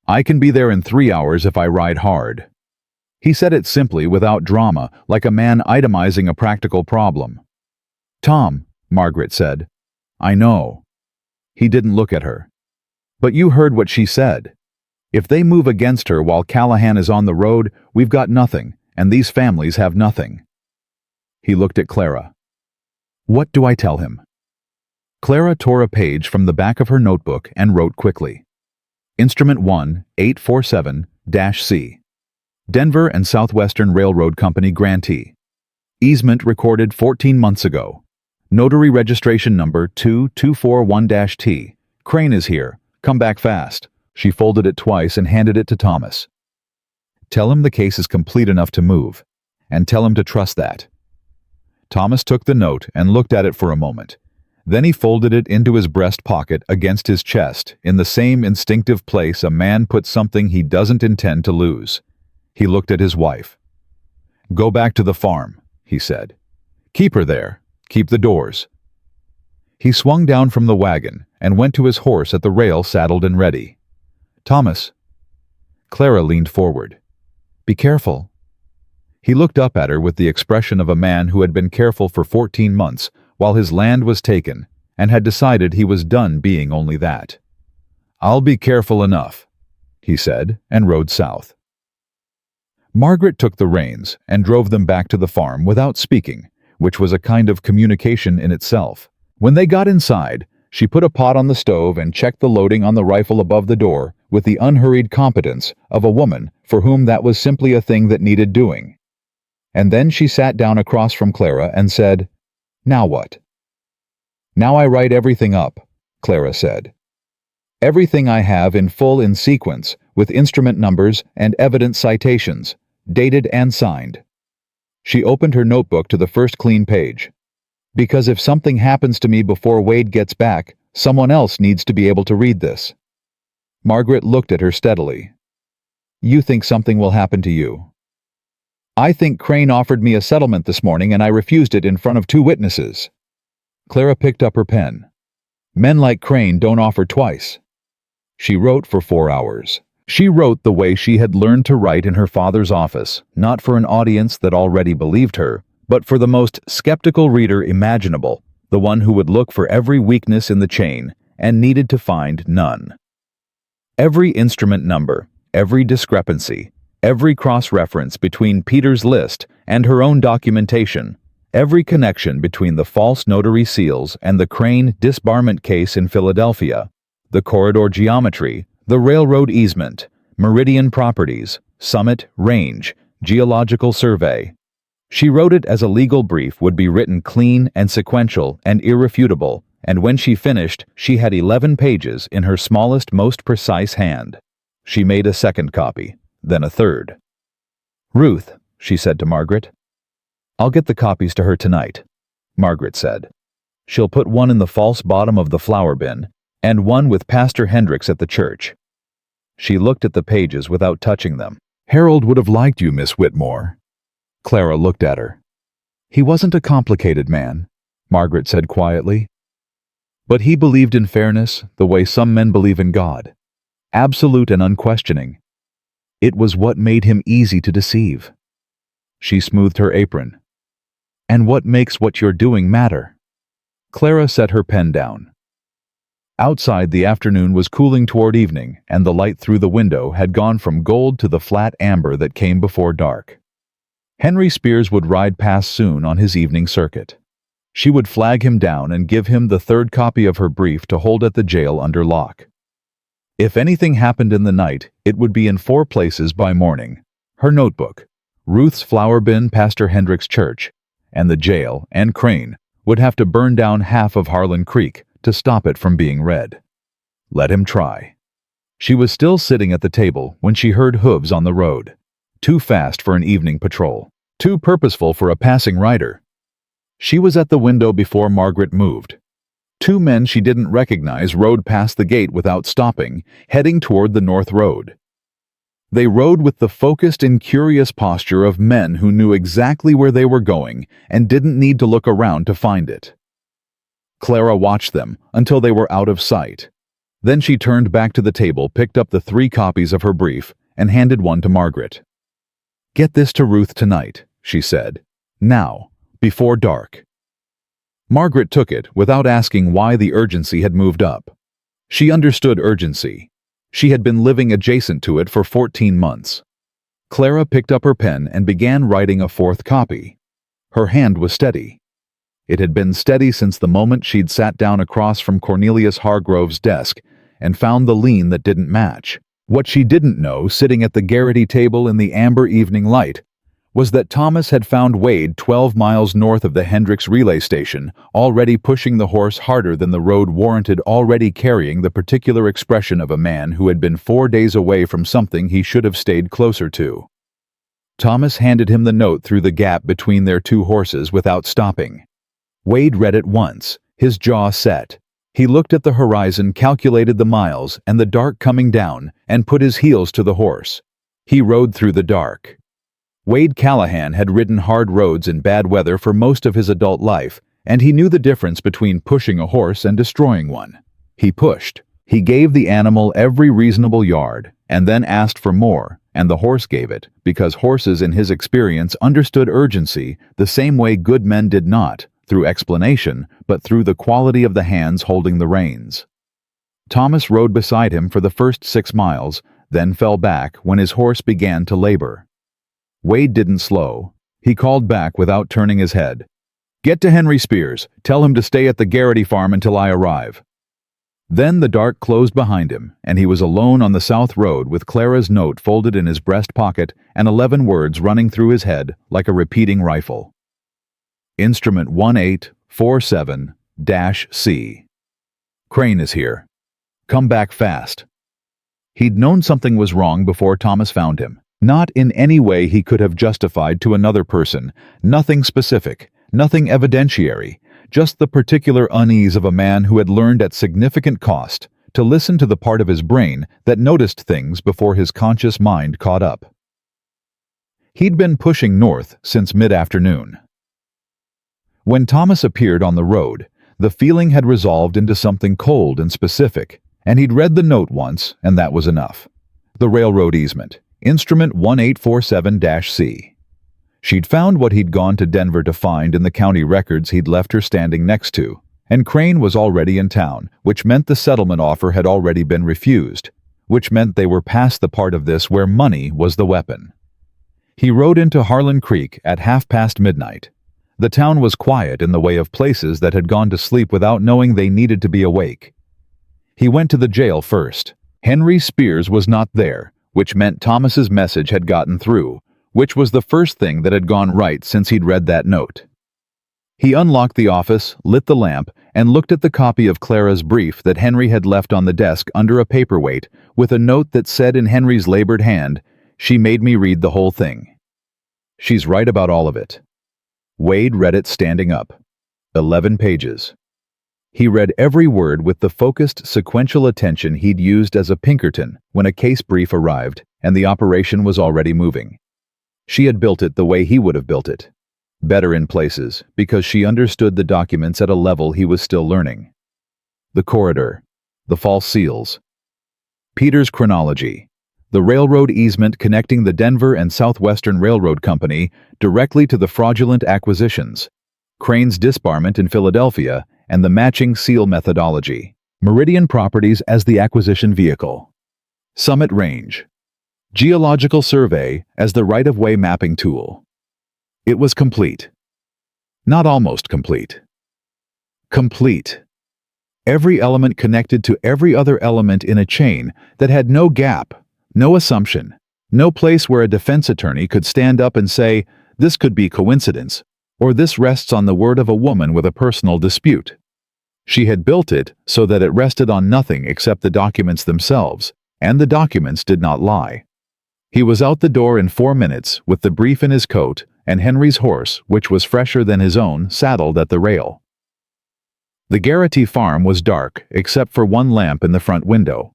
"I can be there in 3 hours if I ride hard." He said it simply, without drama, like a man itemizing a practical problem. "Tom," Margaret said. "I know." He didn't look at her. "But you heard what she said. If they move against her while Callahan is on the road, we've got nothing, and these families have nothing." He looked at Clara. "What do I tell him?" Clara tore a page from the back of her notebook and wrote quickly. Instrument 1, 847-C. Denver and Southwestern Railroad Company grantee. Easement recorded 14 months ago. Notary registration number 2241-T. Crane is here. Come back fast. She folded it twice and handed it to Thomas. "Tell him the case is complete enough to move, and tell him to trust that." Thomas took the note and looked at it for a moment. Then he folded it into his breast pocket against his chest, in the same instinctive place a man puts something he doesn't intend to lose. He looked at his wife. "Go back to the farm," he said. "Keep her there. Keep the doors." He swung down from the wagon and went to his horse at the rail saddled and ready. "Thomas." Clara leaned forward. "Be careful." He looked up at her with the expression of a man who had been careful for 14 months while his land was taken and had decided he was done being only that. "I'll be careful enough," he said, and rode south. Margaret took the reins and drove them back to the farm without speaking, which was a kind of communication in itself. When they got inside, she put a pot on the stove and checked the loading on the rifle above the door with the unhurried competence of a woman for whom that was simply a thing that needed doing. And then she sat down across from Clara and said, "Now what?" "Now I write everything up," Clara said. "Everything I have in full in sequence, with instrument numbers and evidence citations, dated and signed." She opened her notebook to the first clean page. "Because if something happens to me before Wade gets back, someone else needs to be able to read this." Margaret looked at her steadily. "You think something will happen to you?" "I think Crane offered me a settlement this morning and I refused it in front of 2 witnesses." Clara picked up her pen. "Men like Crane don't offer twice." She wrote for 4 hours. She wrote the way she had learned to write in her father's office, not for an audience that already believed her, but for the most skeptical reader imaginable, the one who would look for every weakness in the chain and needed to find none. Every instrument number, every discrepancy, every cross-reference between Peter's list and her own documentation, every connection between the false notary seals and the Crane disbarment case in Philadelphia, the corridor geometry, the railroad easement, Meridian properties, Summit, Range, Geological Survey. She wrote it as a legal brief would be written clean and sequential and irrefutable, and when she finished, she had 11 pages in her smallest, most precise hand. She made a second copy, then a third. "Ruth," she said to Margaret. "I'll get the copies to her tonight," Margaret said. "She'll put one in the false bottom of the flower bin, and one with Pastor Hendricks at the church." She looked at the pages without touching them. "Harold would have liked you, Miss Whitmore." Clara looked at her. "He wasn't a complicated man," Margaret said quietly. "But he believed in fairness the way some men believe in God. Absolute and unquestioning. It was what made him easy to deceive." She smoothed her apron. "And what makes what you're doing matter?" Clara set her pen down. Outside, the afternoon was cooling toward evening, and the light through the window had gone from gold to the flat amber that came before dark. Henry Spears would ride past soon on his evening circuit. She would flag him down and give him the third copy of her brief to hold at the jail under lock. If anything happened in the night, it would be in 4 places by morning: her notebook, Ruth's flower bin, Pastor Hendricks' church, and the jail, and Crane would have to burn down half of Harlan Creek to stop it from being read. Let him try. She was still sitting at the table when she heard hooves on the road. Too fast for an evening patrol. Too purposeful for a passing rider. She was at the window before Margaret moved. 2 men she didn't recognize rode past the gate without stopping, heading toward the north road. They rode with the focused and curious posture of men who knew exactly where they were going and didn't need to look around to find it. Clara watched them until they were out of sight. Then she turned back to the table, picked up the 3 copies of her brief, and handed one to Margaret. "Get this to Ruth tonight," she said. "Now, before dark." Margaret took it without asking why the urgency had moved up. She understood urgency. She had been living adjacent to it for 14 months. Clara picked up her pen and began writing a 4th copy. Her hand was steady. It had been steady since the moment she'd sat down across from Cornelius Hargrove's desk and found the lean that didn't match. What she didn't know, sitting at the Garrity table in the amber evening light, was that Thomas had found Wade 12 miles north of the Hendricks relay station, already pushing the horse harder than the road warranted, already carrying the particular expression of a man who had been 4 days away from something he should have stayed closer to. Thomas handed him the note through the gap between their 2 horses without stopping. Wade read it once, his jaw set. He looked at the horizon, calculated the miles and the dark coming down, and put his heels to the horse. He rode through the dark. Wade Callahan had ridden hard roads in bad weather for most of his adult life, and he knew the difference between pushing a horse and destroying one. He pushed. He gave the animal every reasonable yard, and then asked for more, and the horse gave it, because horses in his experience understood urgency the same way good men did not, through explanation, but through the quality of the hands holding the reins. Thomas rode beside him for the first 6 miles, then fell back when his horse began to labor. Wade didn't slow. He called back without turning his head. "Get to Henry Spears. Tell him to stay at the Garrity farm until I arrive." Then the dark closed behind him, and he was alone on the south road with Clara's note folded in his breast pocket and 11 words running through his head like a repeating rifle. Instrument 1847-C. Crane is here. Come back fast. He'd known something was wrong before Thomas found him. Not in any way he could have justified to another person, nothing specific, nothing evidentiary, just the particular unease of a man who had learned at significant cost to listen to the part of his brain that noticed things before his conscious mind caught up. He'd been pushing north since mid-afternoon. When Thomas appeared on the road, the feeling had resolved into something cold and specific, and he'd read the note once, and that was enough. The railroad easement, Instrument 1847-C. She'd found what he'd gone to Denver to find in the county records he'd left her standing next to, and Crane was already in town, which meant the settlement offer had already been refused, which meant they were past the part of this where money was the weapon. He rode into Harlan Creek at midnight. The town was quiet in the way of places that had gone to sleep without knowing they needed to be awake. He went to the jail first. Henry Spears was not there, which meant Thomas's message had gotten through, which was the first thing that had gone right since he'd read that note. He unlocked the office, lit the lamp, and looked at the copy of Clara's brief that Henry had left on the desk under a paperweight with a note that said in Henry's labored hand, "She made me read the whole thing. She's right about all of it." Wade read it standing up. 11 pages. He read every word with the focused, sequential attention he'd used as a Pinkerton when a case brief arrived and the operation was already moving. She had built it the way he would have built it. Better in places, because she understood the documents at a level he was still learning. The corridor, the false seals, Peter's chronology, the railroad easement connecting the Denver and Southwestern Railroad Company directly to the fraudulent acquisitions, Crane's disbarment in Philadelphia, and the matching seal methodology, Meridian Properties as the acquisition vehicle, Summit Range, Geological Survey as the right-of-way mapping tool. It was complete. Not almost complete. Complete. Every element connected to every other element in a chain that had no gap, no assumption, no place where a defense attorney could stand up and say, "This could be coincidence," or "This rests on the word of a woman with a personal dispute." She had built it so that it rested on nothing except the documents themselves, and the documents did not lie. He was out the door in 4 minutes with the brief in his coat and Henry's horse, which was fresher than his own, saddled at the rail. The Gitys farm was dark except for one lamp in the front window.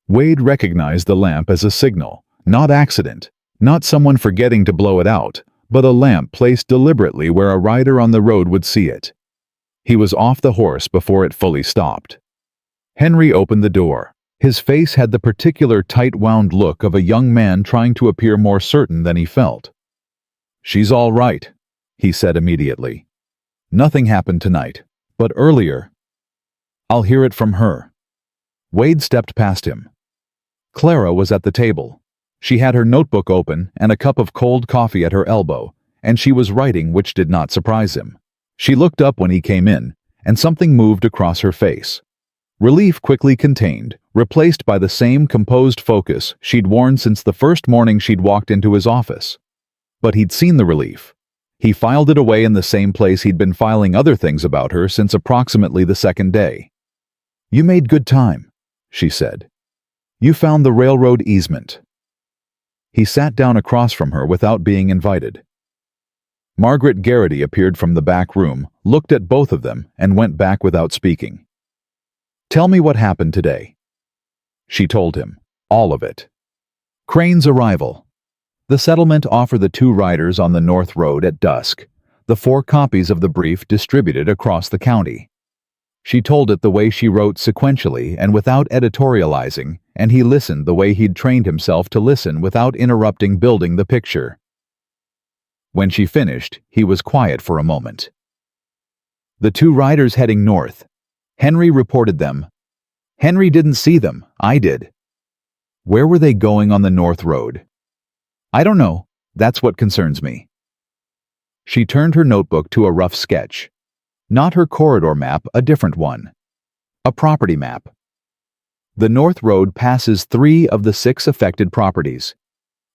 Wade recognized the lamp as a signal, not accident, not someone forgetting to blow it out, but a lamp placed deliberately where a rider on the road would see it. He was off the horse before it fully stopped. Henry opened the door. His face had the particular tight-wound look of a young man trying to appear more certain than he felt. "She's all right," he said immediately. "Nothing happened tonight, but earlier. I'll hear it from her." Wade stepped past him. Clara was at the table. She had her notebook open and a cup of cold coffee at her elbow, and she was writing, which did not surprise him. She looked up when he came in, and something moved across her face. Relief quickly contained, replaced by the same composed focus she'd worn since the first morning she'd walked into his office. But he'd seen the relief. He filed it away in the same place he'd been filing other things about her since approximately the second day. "You made good time," she said. "You found the railroad easement." He sat down across from her without being invited. Margaret Garrity appeared from the back room, looked at both of them, and went back without speaking. "Tell me what happened today." She told him. All of it. Crane's arrival. The settlement offer the 2 riders on the North Road at dusk, the 4 copies of the brief distributed across the county. She told it the way she wrote sequentially and without editorializing, and he listened the way he'd trained himself to listen without interrupting building the picture. When she finished, he was quiet for a moment. "The 2 riders heading north. Henry reported them." "Henry didn't see them, I did." "Where were they going on the North Road?" "I don't know. That's what concerns me." She turned her notebook to a rough sketch. Not her corridor map, a different one. A property map. The North Road passes 3 of the 6 affected properties,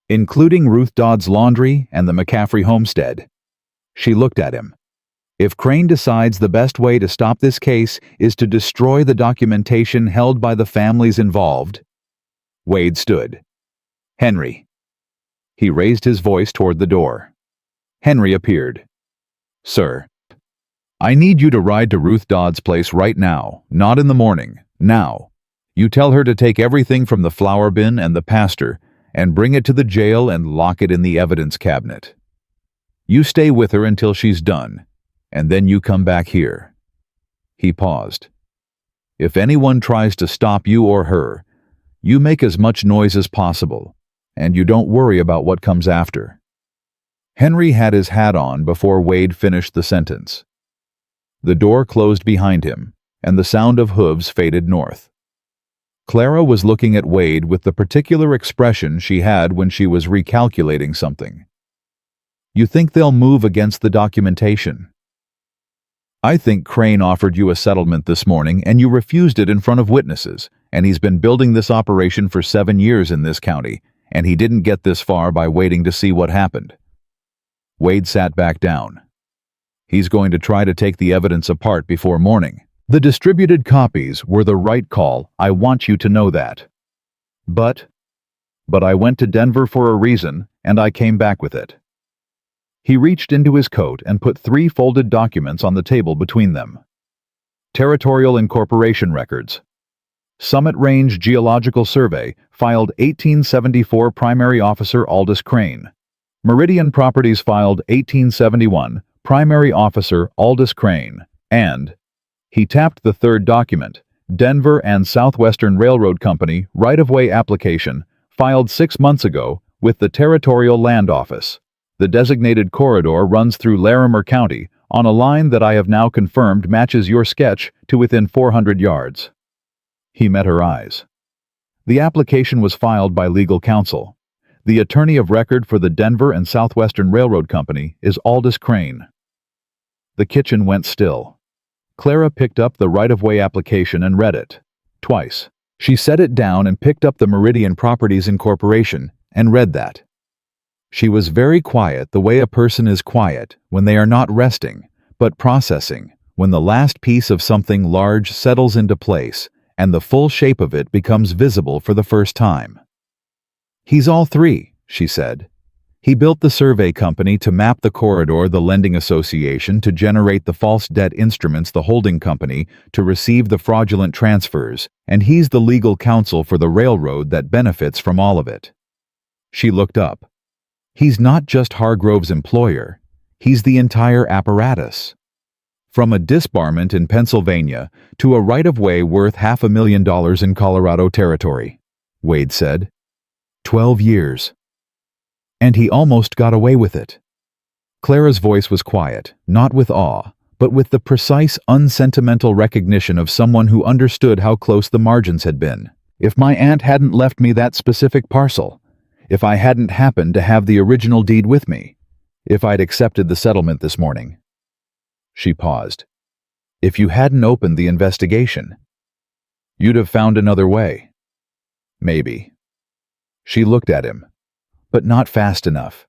including Ruth Dodd's laundry and the McCaffrey homestead. She looked at him. "If Crane decides the best way to stop this case is to destroy the documentation held by the families involved..." Wade stood. "Henry." He raised his voice toward the door. Henry appeared. "Sir, I need you to ride to Ruth Dodd's place right now, not in the morning, now. You tell her to take everything from the flour bin and the pastor and bring it to the jail and lock it in the evidence cabinet. You stay with her until she's done, and then you come back here." He paused. "If anyone tries to stop you or her, you make as much noise as possible, and you don't worry about what comes after." Henry had his hat on before Wade finished the sentence. The door closed behind him, and the sound of hooves faded north. Clara was looking at Wade with the particular expression she had when she was recalculating something. "You think they'll move against the documentation?" "I think Crane offered you a settlement this morning and you refused it in front of witnesses, and he's been building this operation for 7 years in this county, and he didn't get this far by waiting to see what happened. Wade sat back down. He's going to try to take the evidence apart before morning. The distributed copies were the right call, I want you to know that. But I went to Denver for a reason, and I came back with it. He reached into his coat and put 3 folded documents on the table between them. Territorial Incorporation Records. Summit Range Geological Survey, filed 1874, Primary Officer Aldous Crane. Meridian Properties, filed 1871, Primary Officer Aldous Crane. And he tapped the 3rd document, Denver and Southwestern Railroad Company right-of-way application, filed 6 months ago with the Territorial Land Office. The designated corridor runs through Larimer County on a line that I have now confirmed matches your sketch to within 400 yards. He met her eyes. The application was filed by legal counsel. The attorney of record for the Denver and Southwestern Railroad Company is Aldous Crane. The kitchen went still. Clara picked up the right-of-way application and read it. Twice. She set it down and picked up the Meridian Properties Incorporation and read that. She was very quiet, the way a person is quiet when they are not resting, but processing, when the last piece of something large settles into place and the full shape of it becomes visible for the first time. He's all 3, she said. He built the survey company to map the corridor, the lending association to generate the false debt instruments, the holding company to receive the fraudulent transfers, and he's the legal counsel for the railroad that benefits from all of it. She looked up. He's not just Hargrove's employer, he's the entire apparatus. From a disbarment in Pennsylvania to a right-of-way worth $500,000 in Colorado territory, Wade said. 12 years. And he almost got away with it. Clara's voice was quiet, not with awe, but with the precise, unsentimental recognition of someone who understood how close the margins had been. If my aunt hadn't left me that specific parcel, if I hadn't happened to have the original deed with me, if I'd accepted the settlement this morning. She paused. If you hadn't opened the investigation, you'd have found another way. Maybe. She looked at him, but not fast enough.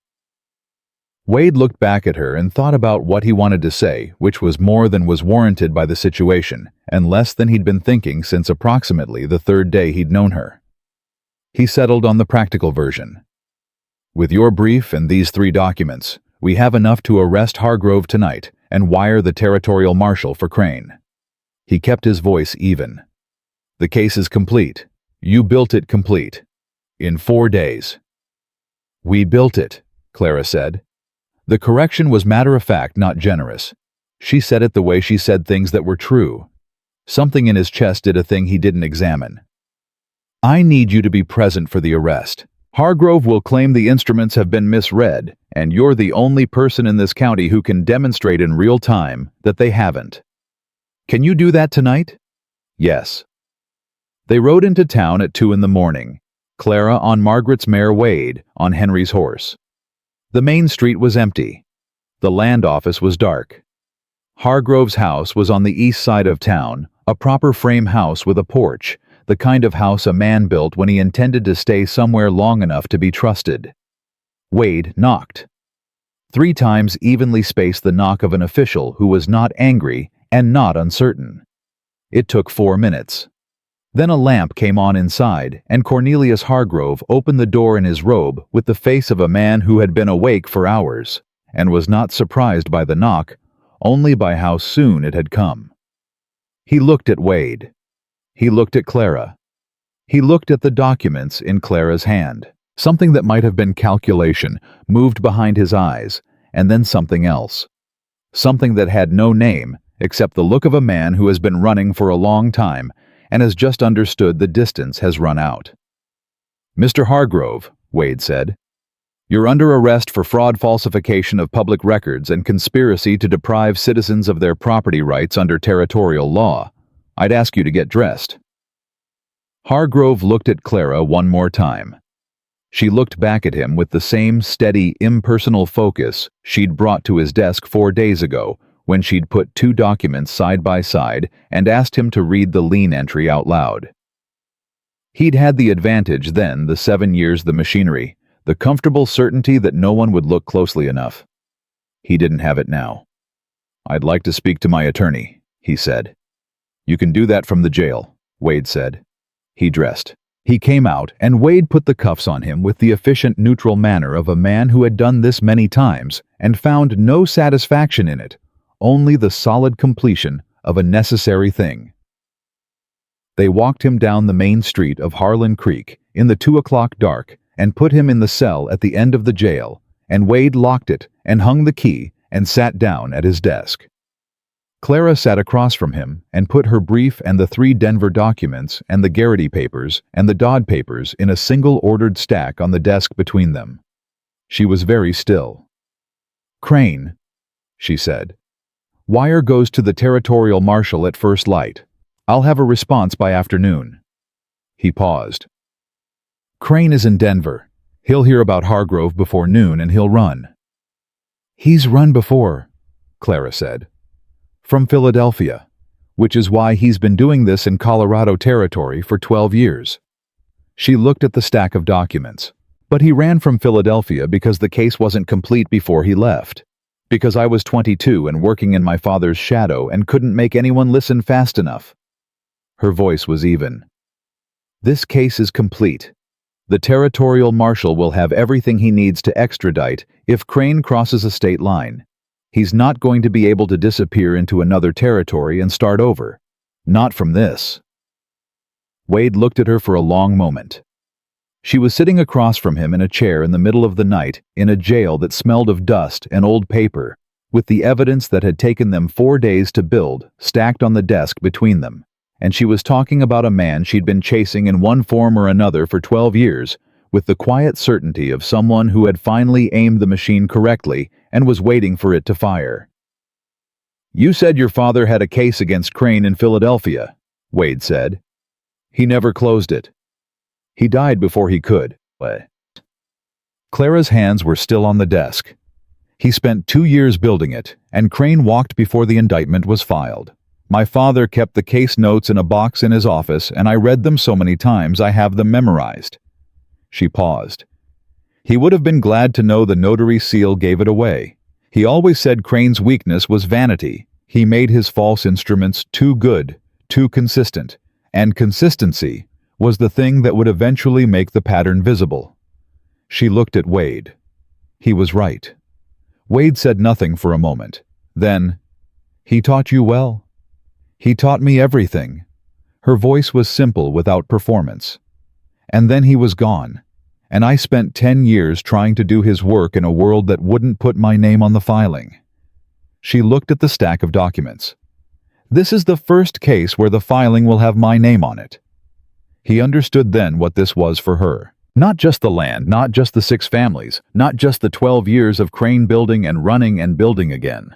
Wade looked back at her and thought about what he wanted to say, which was more than was warranted by the situation, and less than he'd been thinking since approximately the 3rd day he'd known her. He settled on the practical version. With your brief and these 3 documents, we have enough to arrest Hargrove tonight and wire the territorial marshal for Crane. He kept his voice even. The case is complete. You built it complete. In 4 days. We built it, Clara said. The correction was matter-of-fact, not generous. She said it the way she said things that were true. Something in his chest did a thing he didn't examine. I need you to be present for the arrest. Hargrove will claim the instruments have been misread, and you're the only person in this county who can demonstrate in real time that they haven't. Can you do that tonight? Yes. They rode into town at 2 in the morning. Clara on Margaret's mare, Wade on Henry's horse. The main street was empty. The land office was dark. Hargrove's house was on the east side of town, a proper frame house with a porch, the kind of house a man built when he intended to stay somewhere long enough to be trusted. Wade knocked. 3 times evenly spaced the knock of an official who was not angry and not uncertain. It took 4 minutes. Then a lamp came on inside, and Cornelius Hargrove opened the door in his robe with the face of a man who had been awake for hours, and was not surprised by the knock, only by how soon it had come. He looked at Wade. He looked at Clara. He looked at the documents in Clara's hand. Something that might have been calculation moved behind his eyes, and then something else. Something that had no name except the look of a man who has been running for a long time and has just understood the distance has run out. Mr. Hargrove, Wade said, you're under arrest for fraud, falsification of public records, and conspiracy to deprive citizens of their property rights under territorial law. I'd ask you to get dressed. Hargrove looked at Clara one more time. She looked back at him with the same steady, impersonal focus she'd brought to his desk 4 days ago when she'd put 2 documents side by side and asked him to read the lien entry out loud. He'd had the advantage then, the 7 years, the machinery, the comfortable certainty that no one would look closely enough. He didn't have it now. "I'd like to speak to my attorney," he said. "You can do that from the jail," Wade said. He dressed. He came out, and Wade put the cuffs on him with the efficient, neutral manner of a man who had done this many times and found no satisfaction in it, only the solid completion of a necessary thing. They walked him down the main street of Harlan Creek in the 2 o'clock dark and put him in the cell at the end of the jail, and Wade locked it and hung the key and sat down at his desk. Clara sat across from him and put her brief and the 3 Denver documents and the Gitys papers and the Dodd papers in a single ordered stack on the desk between them. She was very still. "Crane," she said. "Wire goes to the territorial marshal at first light. I'll have a response by afternoon." He paused. "Crane is in Denver. He'll hear about Hargrove before noon and he'll run." "He's run before," Clara said. "From Philadelphia, which is why he's been doing this in Colorado territory for 12 years. She looked at the stack of documents. "But he ran from Philadelphia because the case wasn't complete before he left. Because I was 22 and working in my father's shadow and couldn't make anyone listen fast enough." Her voice was even. "This case is complete. The territorial marshal will have everything he needs to extradite if Crane crosses a state line. He's not going to be able to disappear into another territory and start over. Not from this." Wade looked at her for a long moment. She was sitting across from him in a chair in the middle of the night in a jail that smelled of dust and old paper, with the evidence that had taken them 4 days to build stacked on the desk between them. And she was talking about a man she'd been chasing in one form or another for 12 years, with the quiet certainty of someone who had finally aimed the machine correctly and was waiting for it to fire. "You said your father had a case against Crane in Philadelphia," Wade said. "He never closed it. He died before he could." Clara's hands were still on the desk. "He spent 2 years building it, and Crane walked before the indictment was filed. My father kept the case notes in a box in his office, and I read them so many times I have them memorized." She paused. "He would have been glad to know the notary seal gave it away. He always said Crane's weakness was vanity. He made his false instruments too good, too consistent, and consistency was the thing that would eventually make the pattern visible." She looked at Wade. He was right. Wade said nothing for a moment. Then, "He taught you well?" "He taught me everything." Her voice was simple without performance. "And then he was gone, and I spent 10 years trying to do his work in a world that wouldn't put my name on the filing." She looked at the stack of documents. "This is the first case where the filing will have my name on it." He understood then what this was for her. Not just the land, not just the 6 families, not just the 12 years of Crane building and running and building again.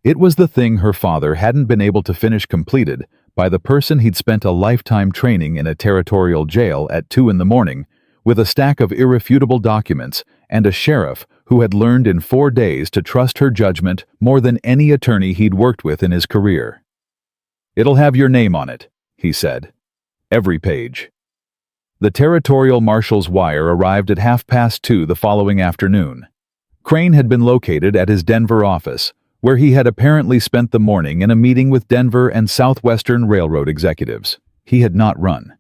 It was the thing her father hadn't been able to finish completed by the person he'd spent a lifetime training in a territorial jail at 2 in the morning with a stack of irrefutable documents and a sheriff who had learned in 4 days to trust her judgment more than any attorney he'd worked with in his career. "It'll have your name on it," he said. "Every page." The territorial marshal's wire arrived at 2:30 the following afternoon. Crane had been located at his Denver office, where he had apparently spent the morning in a meeting with Denver and Southwestern Railroad executives. He had not run.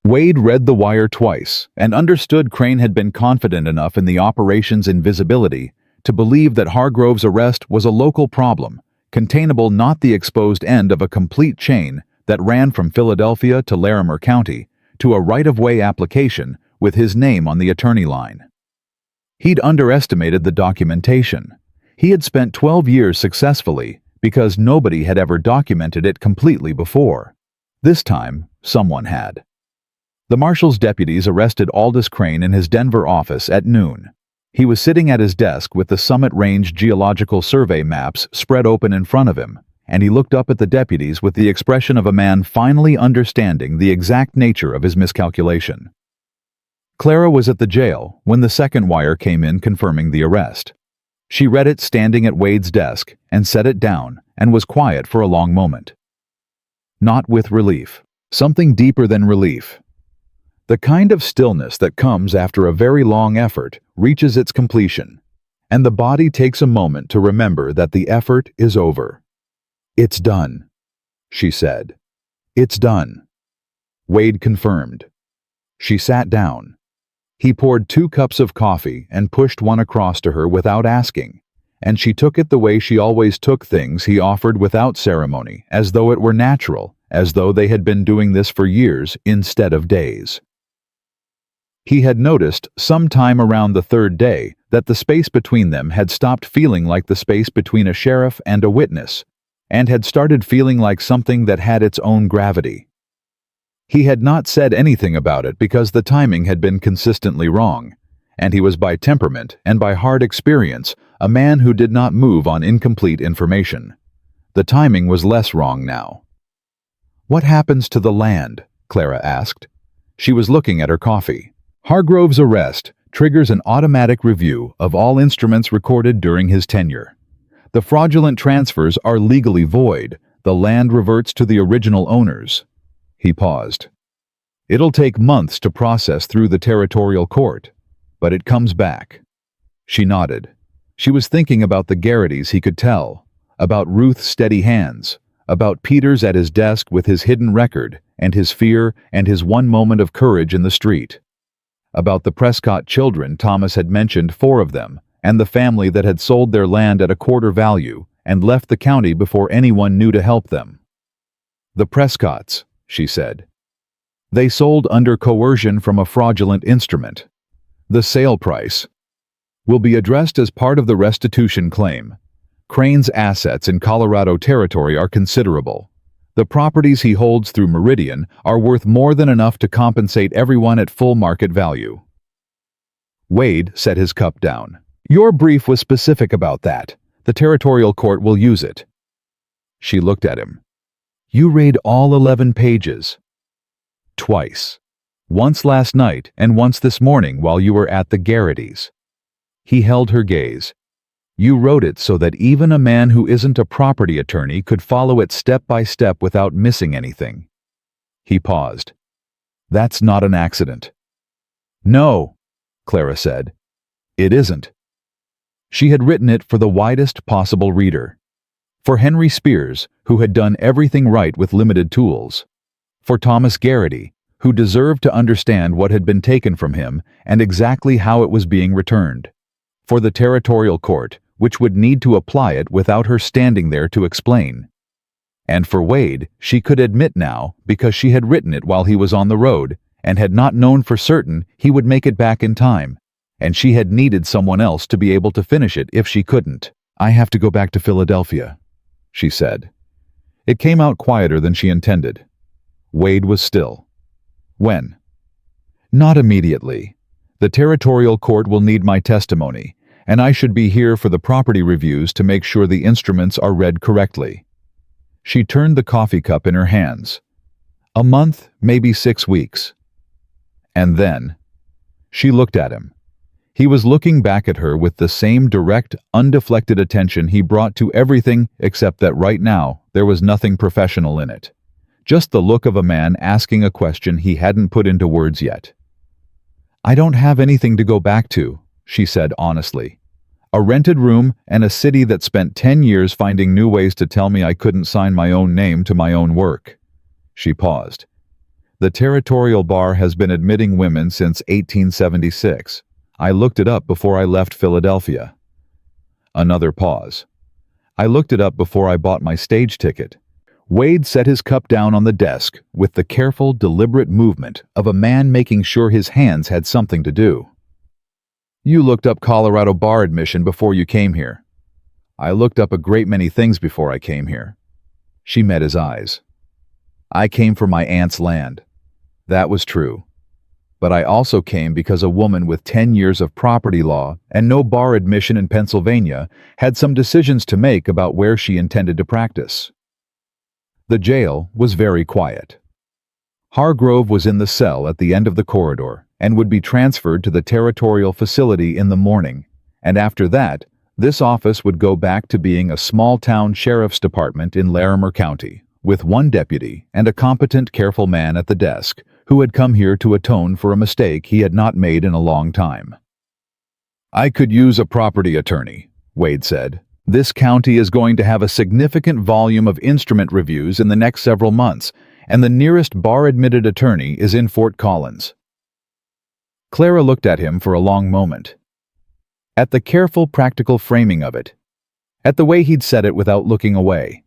Wade read the wire twice and understood Crane had been confident enough in the operation's invisibility to believe that Hargrove's arrest was a local problem, containable, not the exposed end of a complete chain that ran from Philadelphia to Larimer County to a right-of-way application with his name on the attorney line. He'd underestimated the documentation. He had spent 12 years successfully because nobody had ever documented it completely before. This time, someone had. The marshal's deputies arrested Aldous Crane in his Denver office at noon. He was sitting at his desk with the Summit Range Geological Survey maps spread open in front of him, and he looked up at the deputies with the expression of a man finally understanding the exact nature of his miscalculation. Clara was at the jail when the second wire came in confirming the arrest. She read it standing at Wade's desk and set it down and was quiet for a long moment. Not with relief. Something deeper than relief. The kind of stillness that comes after a very long effort reaches its completion, and the body takes a moment to remember that the effort is over. "It's done," she said. "It's done." Wade confirmed. She sat down. He poured 2 cups of coffee and pushed one across to her without asking, and she took it the way she always took things he offered, without ceremony, as though it were natural, as though they had been doing this for years instead of days. He had noticed sometime around the 3rd day that the space between them had stopped feeling like the space between a sheriff and a witness, and had started feeling like something that had its own gravity. He had not said anything about it because the timing had been consistently wrong, and he was by temperament and by hard experience a man who did not move on incomplete information. The timing was less wrong now. "What happens to the land?" Clara asked. She was looking at her coffee. "Hargrove's arrest triggers an automatic review of all instruments recorded during his tenure. The fraudulent transfers are legally void. The land reverts to the original owners." He paused. "It'll take months to process through the territorial court, but it comes back." She nodded. She was thinking about the Gitys he could tell, about Ruth's steady hands, about Peter's at his desk with his hidden record and his fear and his one moment of courage in the street, about the Prescott children. Thomas had mentioned 4 of them, and the family that had sold their land at a quarter value and left the county before anyone knew to help them. "The Prescotts," she said. "They sold under coercion from a fraudulent instrument. The sale price will be addressed as part of the restitution claim. Crane's assets in Colorado territory are considerable. The properties he holds through Meridian are worth more than enough to compensate everyone at full market value." Wade set his cup down. "Your brief was specific about that. The territorial court will use it." She looked at him. "You read all 11 pages?" "Twice. Once last night and once this morning while you were at the Gitys." He held her gaze. "You wrote it so that even a man who isn't a property attorney could follow it step by step without missing anything." He paused. "That's not an accident." "No," Clara said. "It isn't." She had written it for the widest possible reader. For Henry Spears, who had done everything right with limited tools. For Thomas Garrity, who deserved to understand what had been taken from him and exactly how it was being returned. For the territorial court, which would need to apply it without her standing there to explain. And for Wade, she could admit now, because she had written it while he was on the road, and had not known for certain he would make it back in time, and she had needed someone else to be able to finish it if she couldn't. "I have to go back to Philadelphia," she said. It came out quieter than she intended. Wade was still. "When?" "Not immediately. The territorial court will need my testimony, and I should be here for the property reviews to make sure the instruments are read correctly." She turned the coffee cup in her hands. "A month, maybe 6 weeks." And then, she looked at him. He was looking back at her with the same direct, undeflected attention he brought to everything, except that right now there was nothing professional in it. Just the look of a man asking a question he hadn't put into words yet. "I don't have anything to go back to," she said honestly. "A rented room and a city that spent 10 years finding new ways to tell me I couldn't sign my own name to my own work." She paused. "The territorial bar has been admitting women since 1876. I looked it up before I left Philadelphia." Another pause. "I looked it up before I bought my stage ticket." Wade set his cup down on the desk with the careful, deliberate movement of a man making sure his hands had something to do. "You looked up Colorado bar admission before you came here." "I looked up a great many things before I came here." She met his eyes. "I came for my aunt's land." That was true. "But I also came because a woman with 10 years of property law and no bar admission in Pennsylvania had some decisions to make about where she intended to practice." The jail was very quiet. Hargrove was in the cell at the end of the corridor and would be transferred to the territorial facility in the morning, and after that, this office would go back to being a small-town sheriff's department in Larimer County, with one deputy and a competent, careful man at the desk who had come here to atone for a mistake he had not made in a long time. "I could use a property attorney," Wade said. "This county is going to have a significant volume of instrument reviews in the next several months, and the nearest bar-admitted attorney is in Fort Collins." Clara looked at him for a long moment. At the careful, practical framing of it. At the way he'd said it without looking away.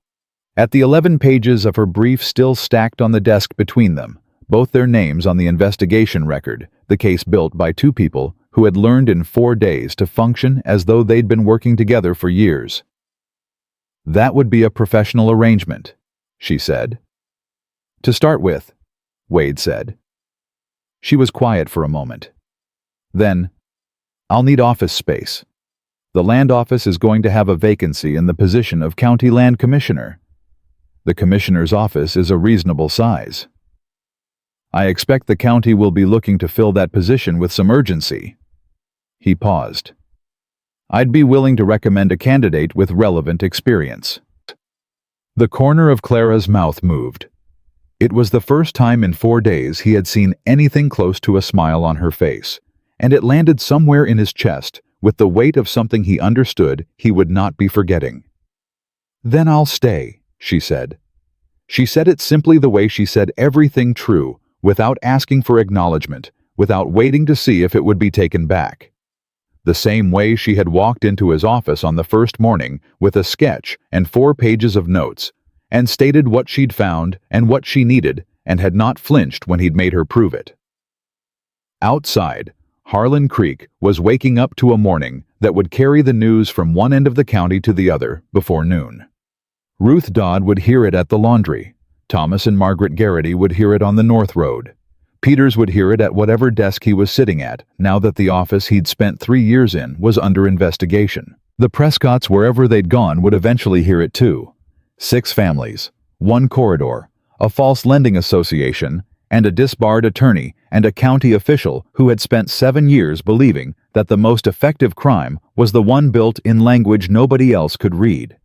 At the 11 pages of her brief still stacked on the desk between them, both their names on the investigation record, the case built by two people who had learned in 4 days to function as though they'd been working together for years. "That would be a professional arrangement," she said. "To start with," Wade said. She was quiet for a moment. Then, "I'll need office space. The land office is going to have a vacancy in the position of county land commissioner. The commissioner's office is a reasonable size. I expect the county will be looking to fill that position with some urgency." He paused. "I'd be willing to recommend a candidate with relevant experience." The corner of Clara's mouth moved. It was the first time in 4 days he had seen anything close to a smile on her face, and it landed somewhere in his chest with the weight of something he understood he would not be forgetting. "Then I'll stay," she said. She said it simply the way she said everything true, without asking for acknowledgement, without waiting to see if it would be taken back. The same way she had walked into his office on the first morning with a sketch and 4 pages of notes, and stated what she'd found and what she needed, and had not flinched when he'd made her prove it. Outside, Harlan Creek was waking up to a morning that would carry the news from one end of the county to the other before noon. Ruth Dodd would hear it at the laundry. Thomas and Margaret Garrity would hear it on the North Road. Peters would hear it at whatever desk he was sitting at, now that the office he'd spent 3 years in was under investigation. The Prescotts, wherever they'd gone, would eventually hear it too. 6 families, 1 corridor, a false lending association, and a disbarred attorney and a county official who had spent 7 years believing that the most effective crime was the one built in language nobody else could read.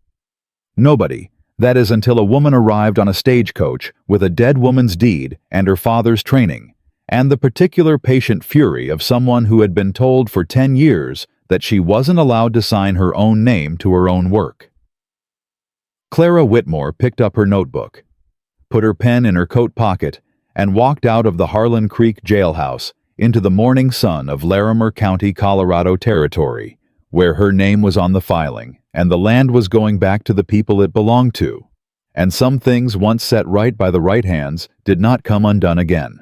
Nobody. That is, until a woman arrived on a stagecoach with a dead woman's deed and her father's training, and the particular patient fury of someone who had been told for 10 years that she wasn't allowed to sign her own name to her own work. Clara Whitmore picked up her notebook, put her pen in her coat pocket, and walked out of the Harlan Creek jailhouse into the morning sun of Larimer County, Colorado Territory, where her name was on the filing, and the land was going back to the people it belonged to, and some things once set right by the right hands did not come undone again.